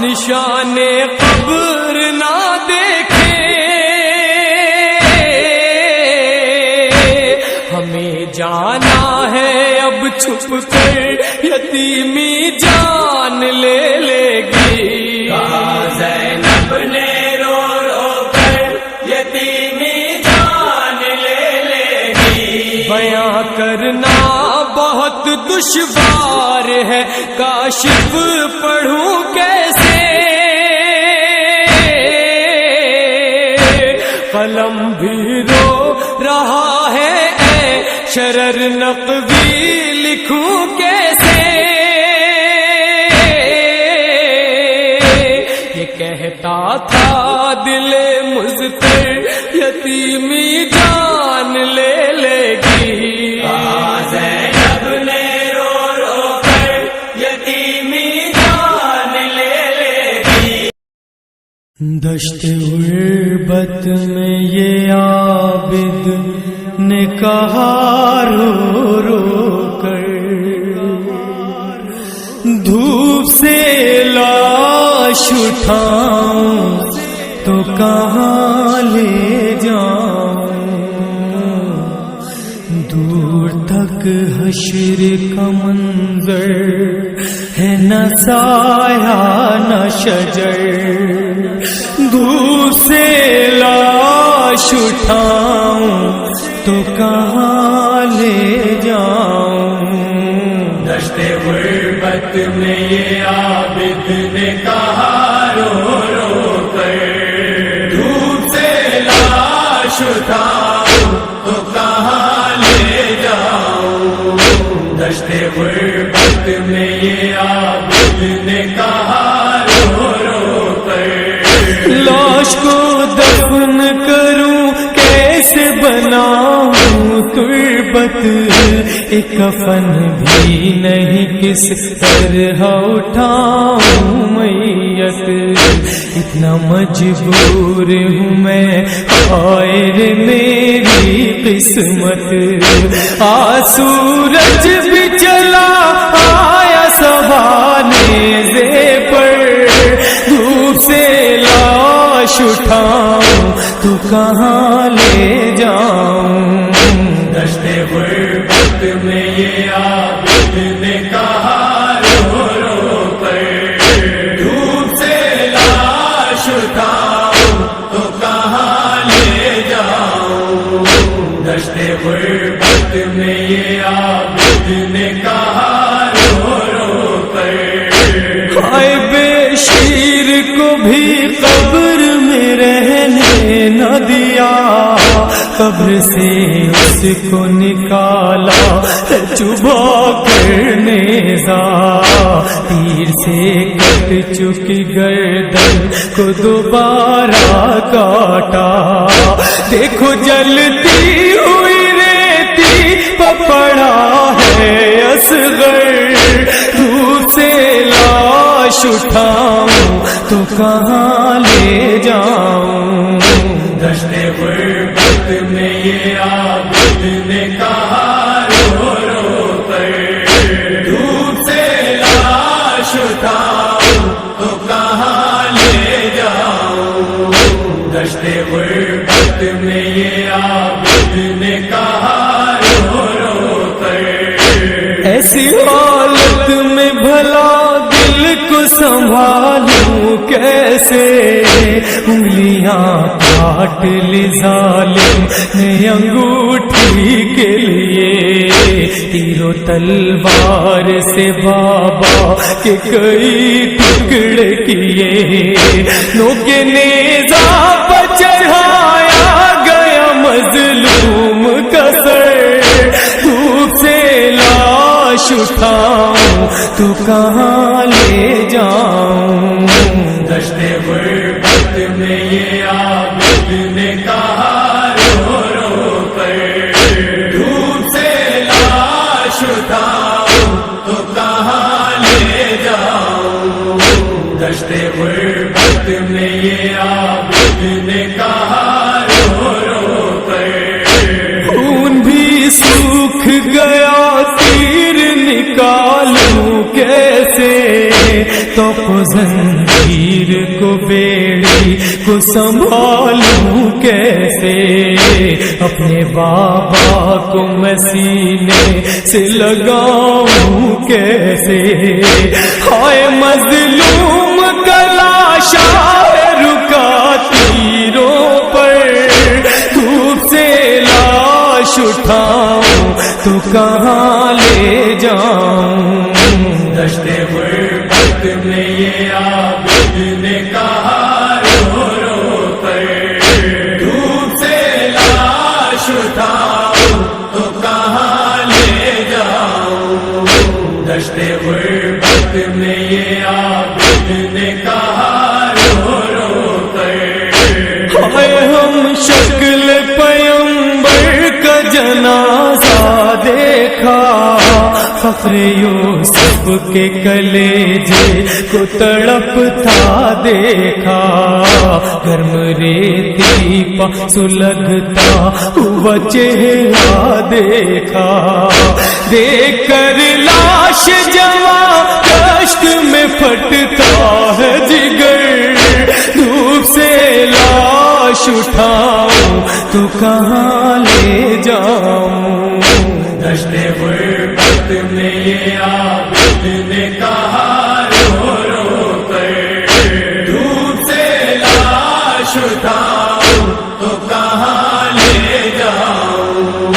نشان قبر نہ دیکھے، ہمیں جانا ہے اب چھپ کر یتیمی جان لے لے گی، زینب نے رو رو کر یتیمی جان لے لے گی، بیاں کرنا بہت دشوار ہے کاشف پڑھوں کیسے، قلم بھی رو رہا ہے اے شرر نقوی لکھوں کیسے، یہ کہتا تھا دل مضطر یتیمی جان لے لے گی، زینب نے رو رو کر یتیمی جان لے لے گی، دشت غربت میں یہ عابد نے کہا رو رو کر، دھوپ سے لاش اٹھاؤں تو کہاں لے جاؤں، دور تک حشر کا منظر ہے نہ سایہ نہ شجر، دھوپ سے لاش اٹھاؤں تو کہاں لے جاؤں، دشت غربت میں یہ عابد نے کہا رو رو کر، دھوپ سے لاش اٹھاؤں تو کہاں لے جاؤں، دشت غربت میں یہ عابد نے کہا رو رو کر، لاش کو دفن کروں کیسے بناؤں تر غربت ایک کفن بھی نہیں کس طرح اٹھاؤں میت اتنا مجبور ہوں میں ہائے رے میری قسمت سورج بھی چلا آیا سوانے پر دھوپ سے لاش اٹھاؤں تو کہاں لے جاؤں دشت غربت میں یہ عابد نے کہا رو رو کر دھوپ سے لاش اٹھاؤں تو کہاں لے جاؤں دشت غربت میں یہ عابد نے کہا رو رو کر ہائے بے شیر کو بھی قبر میں رہنے نہ دیا قبر سے اس کو نکالا چبا کر نیزا تیر سے کٹ چکی گردن کو دوبارہ کاٹا دیکھو جلتی ہوئی ریتی پپڑا ہے اصغر دھوپ سے لاش اٹھاؤں تو کہاں لے جاؤں دشت غربت میں یہ عابد نے کہا رو رو کر دھوپ سے لاش اٹھاؤں تو کہاں لے جاؤں دشت غربت میں یہ عابد نے کہا رو رو کر ایسی حالت میں بھلا دل کو سنبھالوں کیسے انگلیاں کاٹ لی ظالم نے انگوٹھی کے لیے تیر و تلوار سے بابا کے کئی ٹکڑے کیے نوکے نیزہ پر چڑھایا گیا مظلوم کا سر دھوپ سے لاش اٹھاؤں تو کہاں لے جاؤں دشت غربت میں یہ عابد نے کہا رو رو کر دھوپ سے لاش اٹھاؤں تو کہاں لے جاؤں دشت غربت میں یہ عابد نے کہا رو رو کر خون بھی سوکھ گیا تیر نکالوں کیسے تو زنجیر کو بیڑی کو سنبھالوں کیسے اپنے بابا کو میں سینے سے لگاؤں کیسے ہائے مظلوم کا لاشا رکا تیروں پر دھوپ سے لاش اٹھاؤں تو کہاں لے جاؤں دشت غربت میں یہ عابد نے کہا رو رو کر دھوپ سے لاش اٹھاؤں تو کہاں لے جاؤں دشت غربت میں یہ عابد نے کہا رو رو کر ہائے ہم شکل پیمبر کا جنازہ دیکھا فخر یوسف کے کلیجے کو تڑپتا دیکھا گرم ریتی پا سلگتا ہوا چہرہ دیکھا دیکھ کر لاش جوان کشت میں پھٹتا ہے جگر دھوپ سے لاش اٹھاؤں تو کہاں لے جاؤں دشت غربت میں یہ عابد نے کہا رو رو کر دھوپ سے لاش اٹھاؤں تو کہاں لے جاؤں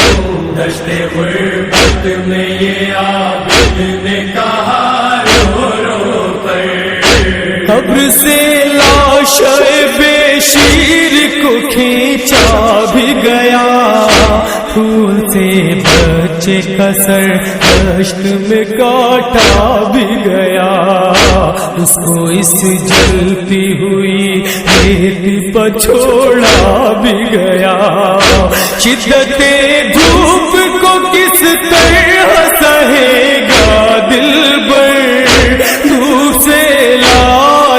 دشت غربت میں یہ عابد نے کہا رو رو کر قبر سے لاش بے شیر کو کھینچا بھی گیا پھول سے بچے کا سر دشت میں کاٹا بھی گیا اس کو اس جلتی ہوئی ریت پر چھوڑا بھی گیا شدت دھوپ کو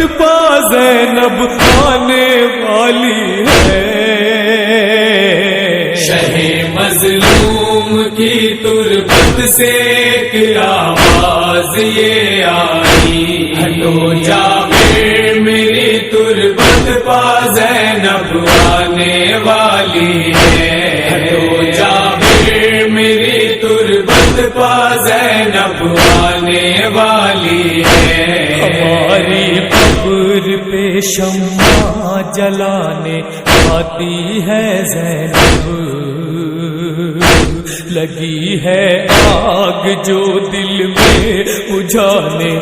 بدپا زینب آنے والی ہے شہ مظلوم کی تربت سے ایک آواز یہ آئی ہٹو جابر میری تربت پا زینب آنے والی ہے ہٹو جابر میری تربت پا زینب آنے والی ہے ہماری قبر پہ شمع جلانے آتی ہے زینب لگی ہے آگ جو دل میں بجھانے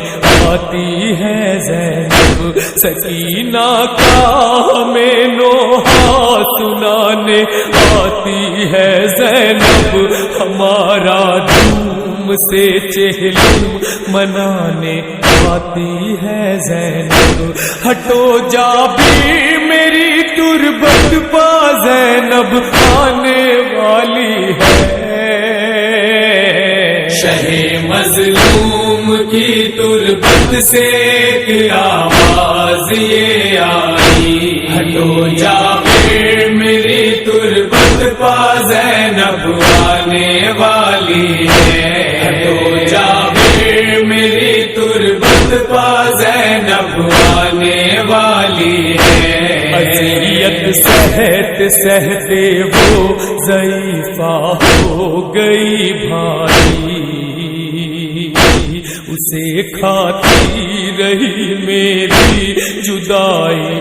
آتی ہے زینب سکینہ کا ہمیں نوحہ سنانے آتی ہے زینب ہمارا دھوم سے چہلم منانے آتی ہے زینب ہٹو جابر میری تربت پا زینب آنے والی ہے شہ مظلوم کی تربت سے ایک آواز یہ آئی ہٹو جابر میری تربت پا زینب آنے والی ہے ہٹو جابر میری تربت پا زینب آنے والی ہے اذیت سہتے سہتے وہ ضعیفہ ہو گئی بھائی اسے کھاتی رہی میری جدائی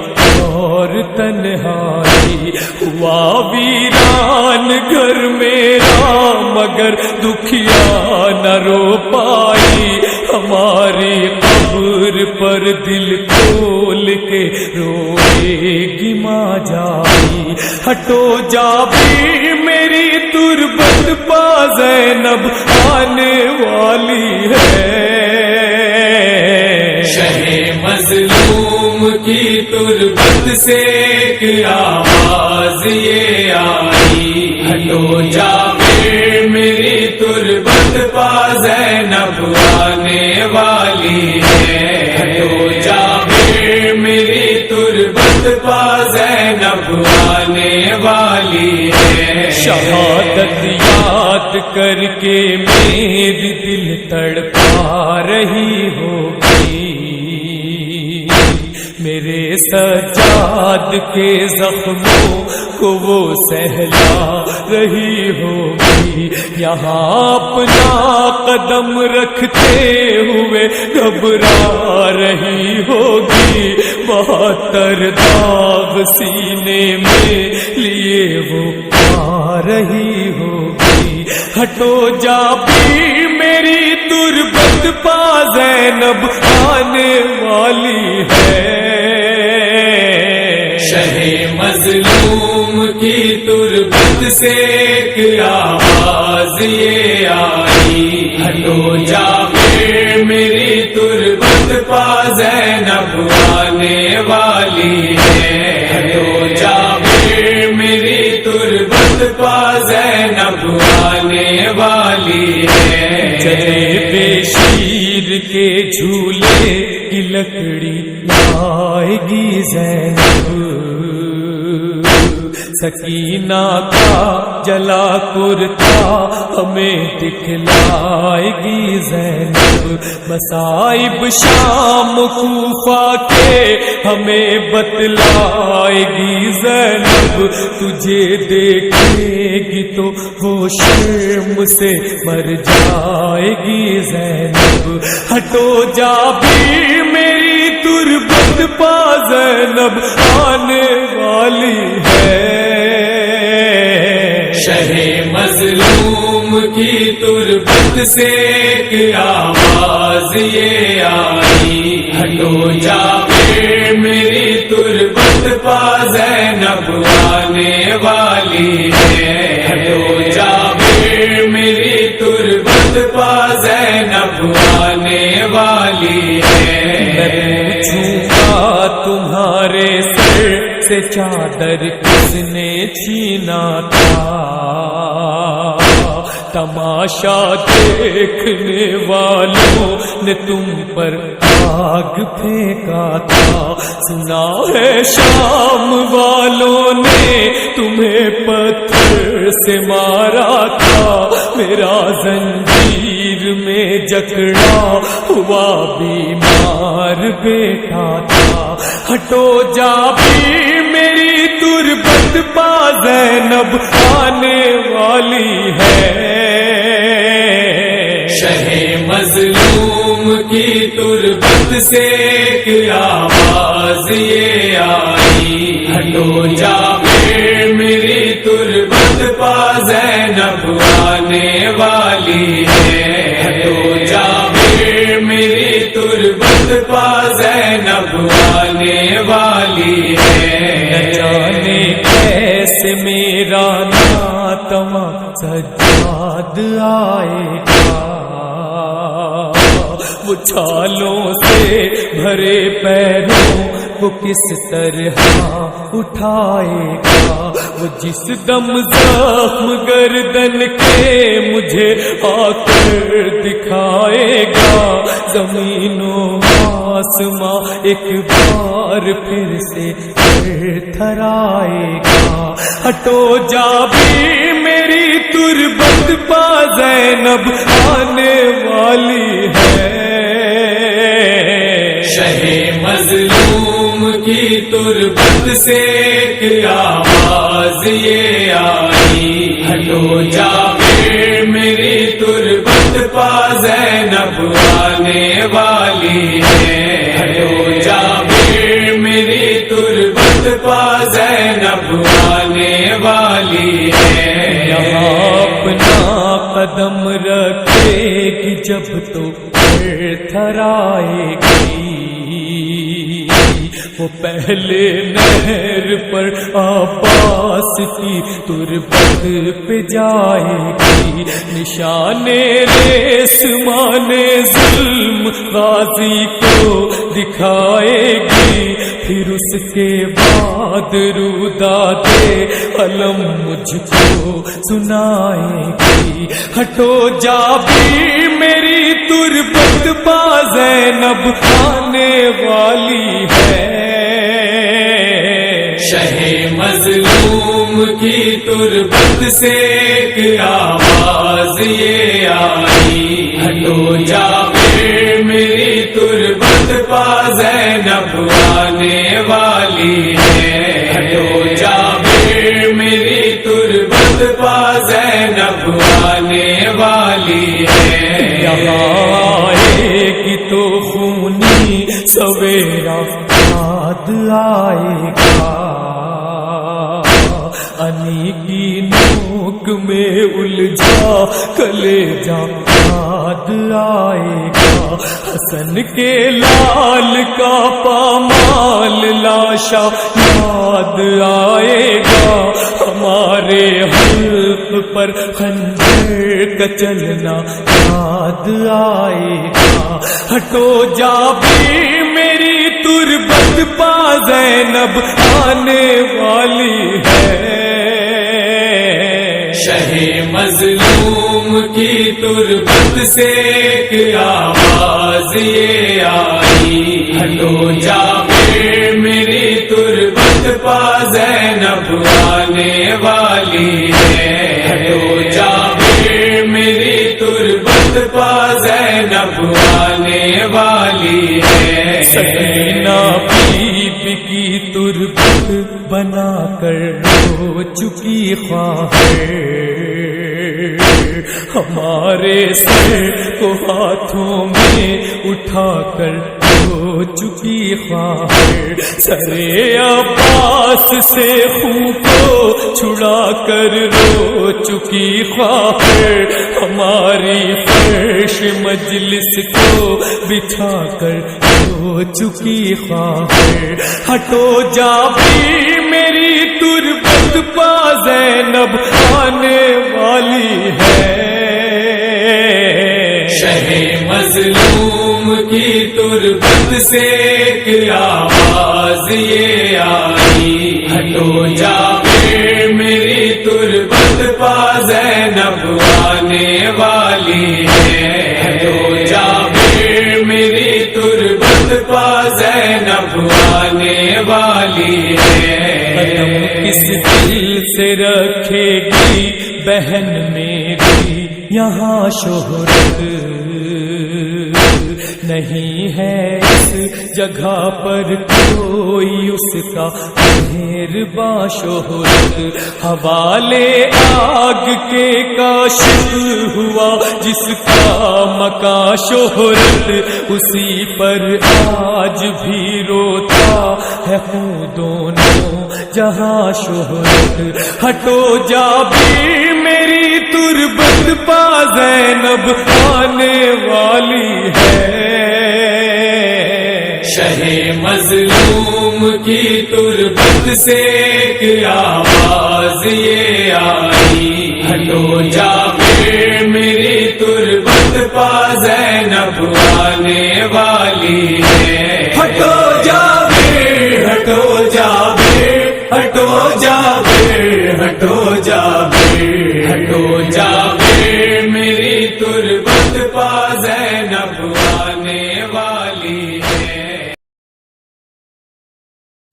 اور تنہائی ہوا ویران گھر میرا مگر دکھیا نہ رو پائی ہماری قبر پر دل کھول کے روئے گی ماں جائی ہٹو جابر میری تربت پا زینب آنے والی ہے شہ مظلوم کی تربت سے ایک آواز یہ آئی ہٹو جابر میری تربت پا زینب آنے والی ہے ہٹو جابر میری تربت پا زینب آنے والی ہے شہادت یاد کر کے میری دل تڑپا رہی ہوگی میرے سجاد کے زخموں کو وہ سہلا رہی ہوگی یہاں اپنا قدم رکھتے ہوئے گھبرا رہی ہوگی 72 داغ سینے میں لیے وہ آ رہی ہوگی ہٹو جابر میری تربت پا زینب آنے والی ہے شہ مظلوم کی تربت سے ایک آواز یہ آئی ہٹو جابر میری تربت پا زینب آنے والی ہے ہٹو جابر میری تربت پا زینب آنے والی ہے چلے بے شیر کے جھولے کی لکڑی آئے گی زینب سکینہ کا جلا کرتا ہمیں دکھلائے گی زینب مصائب شام کوفہ کے ہمیں بتلائے گی زینب تجھے دیکھے گی تو وہ شرم سے مر جائے گی زینب ہٹو جابر میری تربت پا زینب آنے والی ہے شہ مظلوم کی تربت سے ایک آواز یہ آئی ہٹو جابر میری تربت پا زینب آنے والی ہے ہٹو جابر میری تربت پا زینب آنے والی ہے تمہارے سر سے چادر کس نے چھینا تھا تماشا دیکھنے والوں نے تم پر آگ پھینکا تھا، سنا ہے شام والوں نے تمہیں پتھر سے مارا تھا، میرا زنجیر میں جکڑا ہوا بیمار بیٹا تھا، ہٹو جا بھی میری تربت پا زینب آنے والی ہے، شہ مظلوم کی تربت سے ایک آواز یہ آئی، ہٹو جا پھر میری تربت پا زینب آنے والی ہے، ہٹو جا پھر میری تربت پا زینب آنے والی ہے، نہ جانے کیسے میرا ناتما سجاد آئے گا، وہ چھالوں سے بھرے پیروں کو کس طرح اٹھائے گا، وہ جس دم زخم گردن کے مجھے آ کر دکھائے گا، زمین و آسماں ایک بار پھر سے تھرائے گا، ہٹو جا بھی میری تربت پا زینب آنے والی ہے، شہ مظلوم کی تربت سے ایک آواز یہ آئی، ہٹو جا پھر میری تربت پا زینب آنے والی ہے، ہٹو جا پھر میری تربت پا زینب آنے والی ہے، یہاں اپنا قدم رکھے گی جب تو پھر تھرائے گی، وہ پہلے نہر پر عباس کی تربت پہ جائے گی، نشانے ریسمان ظلم غازی کو دکھائے گی، پھر اس کے بعد رودادے علم مجھ کو سنائے گی، ہٹو جا بھی میری تربت پا زینب آنے والی ہے، شہ مظلوم کی تربت سے ایک آواز یہ آئی، ہٹو جا پھر میری تربت پا زینب آنے والی ہے، ہٹو جا پھر میری تربت پا زینب آنے والی ہے، یہاں آئے گی تو خونی سویرا یاد آئے گا، انی کی نوک میں الجھا کلیجہ یاد آئے گا، حسن کے لال کا پامال لاشا یاد آئے گا، ہمارے حلق پر خنجر کا چلنا یاد آئے گا، ہٹو جا بھی میری تربت پا زینب آنے والی ہے، شہ مظلوم کی تربت سے ایک آواز یہ آئی، ہٹو جا پھر میری تربت پا زینب آنے والی ہے، ہٹو جا پھر میری تربت پا زینب آنے والی ہے، سکینہ بی بی کی تربت بنا کر رو چکی خواہر، ہمارے سر کو ہاتھوں میں اٹھا کر رو چکی خواہر، سرے عباس سے خون کو چھڑا کر رو چکی خواہر، ہماری فرش مجلس کو بچھا کر رو چکی خواہر، ہٹو جا بھی میری تربت پا زینب آنے والی ہے، شہ مظلوم کی تربت سے ایک آواز یہ آئی، ہٹو جا پھر میری تربت پا زینب آنے والی ہے، ہٹو جا پھر میری تربت گی بہن میری یہاں شہرت نہیں ہے اس جگہ پر کوئی اس کا مہرباں شہرت حوالے آگ کے کاشف ہوا جس کا مکان شہرت اسی پر آج بھی روتا ہے خوں دونوں جہاں شہرت ہٹو جابر میری تربت پا زینب آنے والی ہے شہ مظلوم کی تربت سے ایک آواز یہ آئی ہٹو جابر میری تربت پا زینب آنے والی ہے ہٹو جابر ہٹو جابر ہٹو جابر ہٹو جابر ہٹو جابر میری تربت پا زینب آنے والی ہے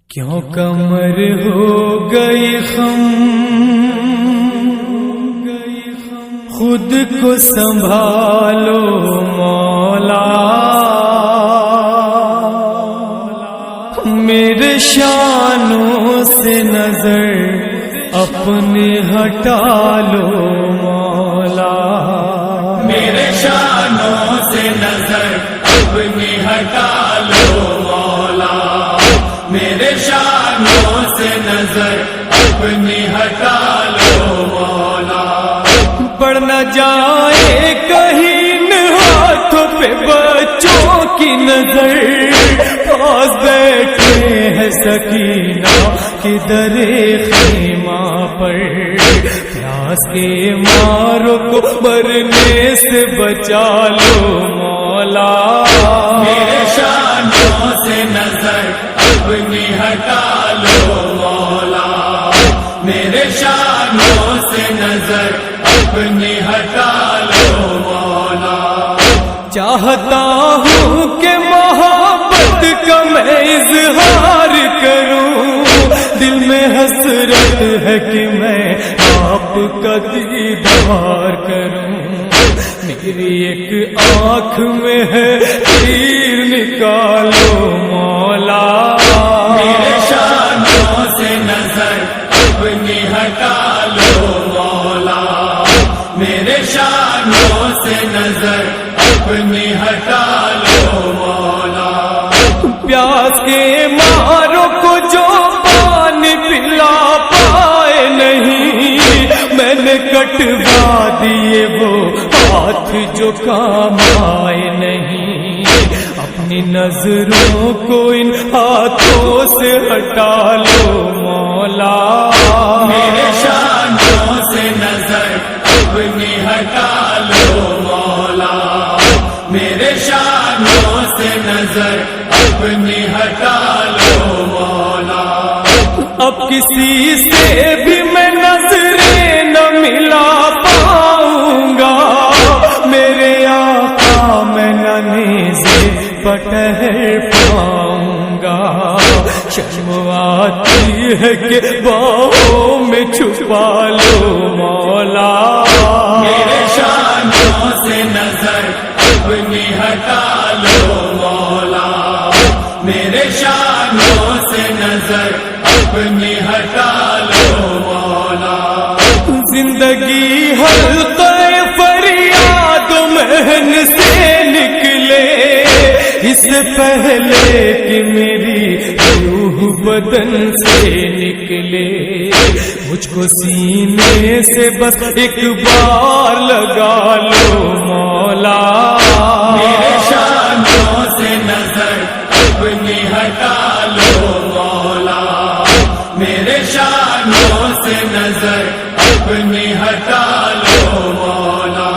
کیوں کمر ہو گئی خم خود کو سنبھالو مولا میرے شانوں سے نظر اپنے ہٹا لو مولا میرے شانوں سے نظر اپنی ہٹا لو مولا میرے شانوں سے نظر اپنی ہٹا لو مولا پڑ نہ جائے کہیں ہاتھوں پہ بچوں کی نظر پاس بیٹھے ہیں سکینہ کی در خیمہ پر پیاس کے ماروں کو مرنے سے بچا لو مولا میرے شانوں سے نظر اپنی ہٹا لو مولا میرے شانوں سے نظر اپنی ہٹا لو مولا چاہتا ہوں کہ محبت کا میں اظہار کروں دل میں حسرت ہے کہ میں آپ کا دیدار کروں میری ایک آنکھ میں ہے تیر نکالو مولا میرے شانوں سے نظر اپنی ہٹا لو مولا میرے شانوں سے نظر اپنی ہٹا لو مولا پیاس کے ماروں کو جو پانی پلا پائے نہیں میں نے کٹوا دیے وہ ہاتھ جو کام آئے نہیں اپنی نظروں کو ان ہاتھوں سے ہٹا لو مولا میرے شانوں سے نظر اپنی ہٹا لو مولا میرے شانوں سے نظر اپنی ہٹا لو مولا اب کسی سے بھی میں نظریں نہ ملا پاؤں گا میرے آقا میں نہ نیزے پٹہر پاؤں گا شرم آتی ہے کہ باہوں میں چھپا لو مولا میرے شانوں سے نظر اپنی ہٹا لو مولا میرے شانوں سے نظر اپنی ہٹا لو مولا زندگی حلقہ فریاد محن سے نکلے اس پہلے کہ میری روح بدن سے نکلے مجھ کو سینے سے بس ایک بار لگا لو مولا میرے شانوں سے نظر اپنی ہٹا لو مولا میرے شانوں سے نظر اپنی ہٹا لو مولا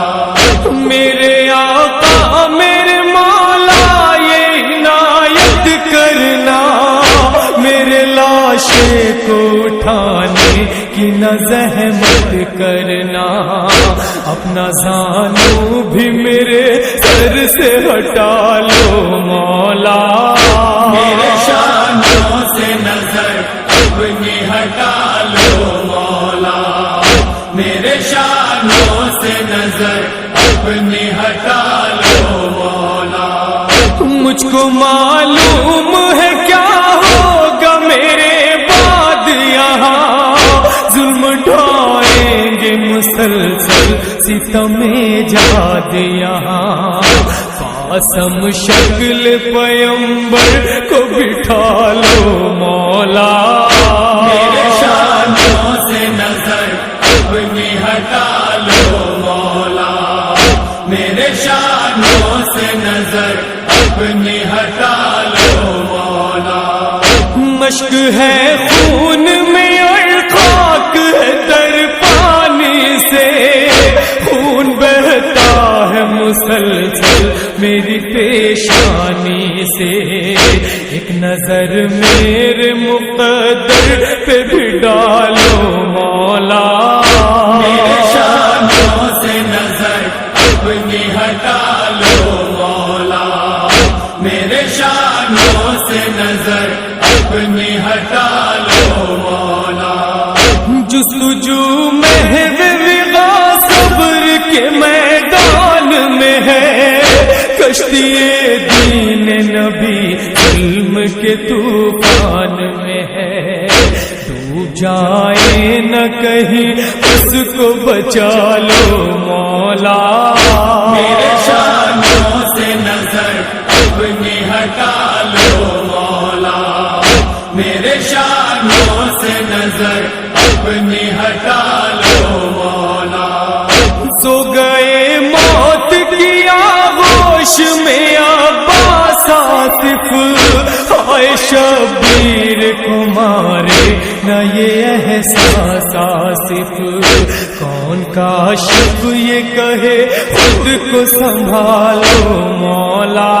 میرے آقا میرے مولا یہ عنایت کرنا میرے لاشے کو اٹھانے کی نہ زحمت کرنا اپنا زانو بھی میرے سر سے ہٹا لو مولا میرے شانوں سے نظر اپنی ہٹا لو مولا میرے شانوں سے نظر اپنی ہٹا لو مولا. مجھ کو معلوم ہے کیا ہوگا میرے بعد یہاں، ظلم ڈھائیں گے مسلسل ستم جاد یہاں. قاسم شکل پیمبر کو بٹھا لو مولا. میرے شانوں سے نظر اپنی ہٹا لو مولا. میرے شانوں سے نظر اپنی ہٹا لو مولا. مشق ہے خون میں اور خاک ہے تر پانی سے، خون بہتا ہے مسلسل میری پیشانی سے. ایک نظر میرے مقدر پہ بھی ڈالو مولا. میرے شانوں سے نظر اپنی ہٹا لو مولا. میرے شانوں سے نظر اپنی ہٹا لو مولا. جستجو محض وغا صبر کے میدان میں ہے، کشتی دین نبی علم کے طوفان میں ہے. ڈوب جائے نہ کہیں اس کو بچا لو مولا. میرے شانوں سے نظر اپنی ہٹا لو مولا. میرے شانوں سے نظر اپنی ہٹا لو مولا. سو گئے موت کی آغوش میں عباس آصف، ہائے شبیر کو مارے نہ یہ احساس آصف. کون کاشف یہ کہے خود کو سنبھالو مولا.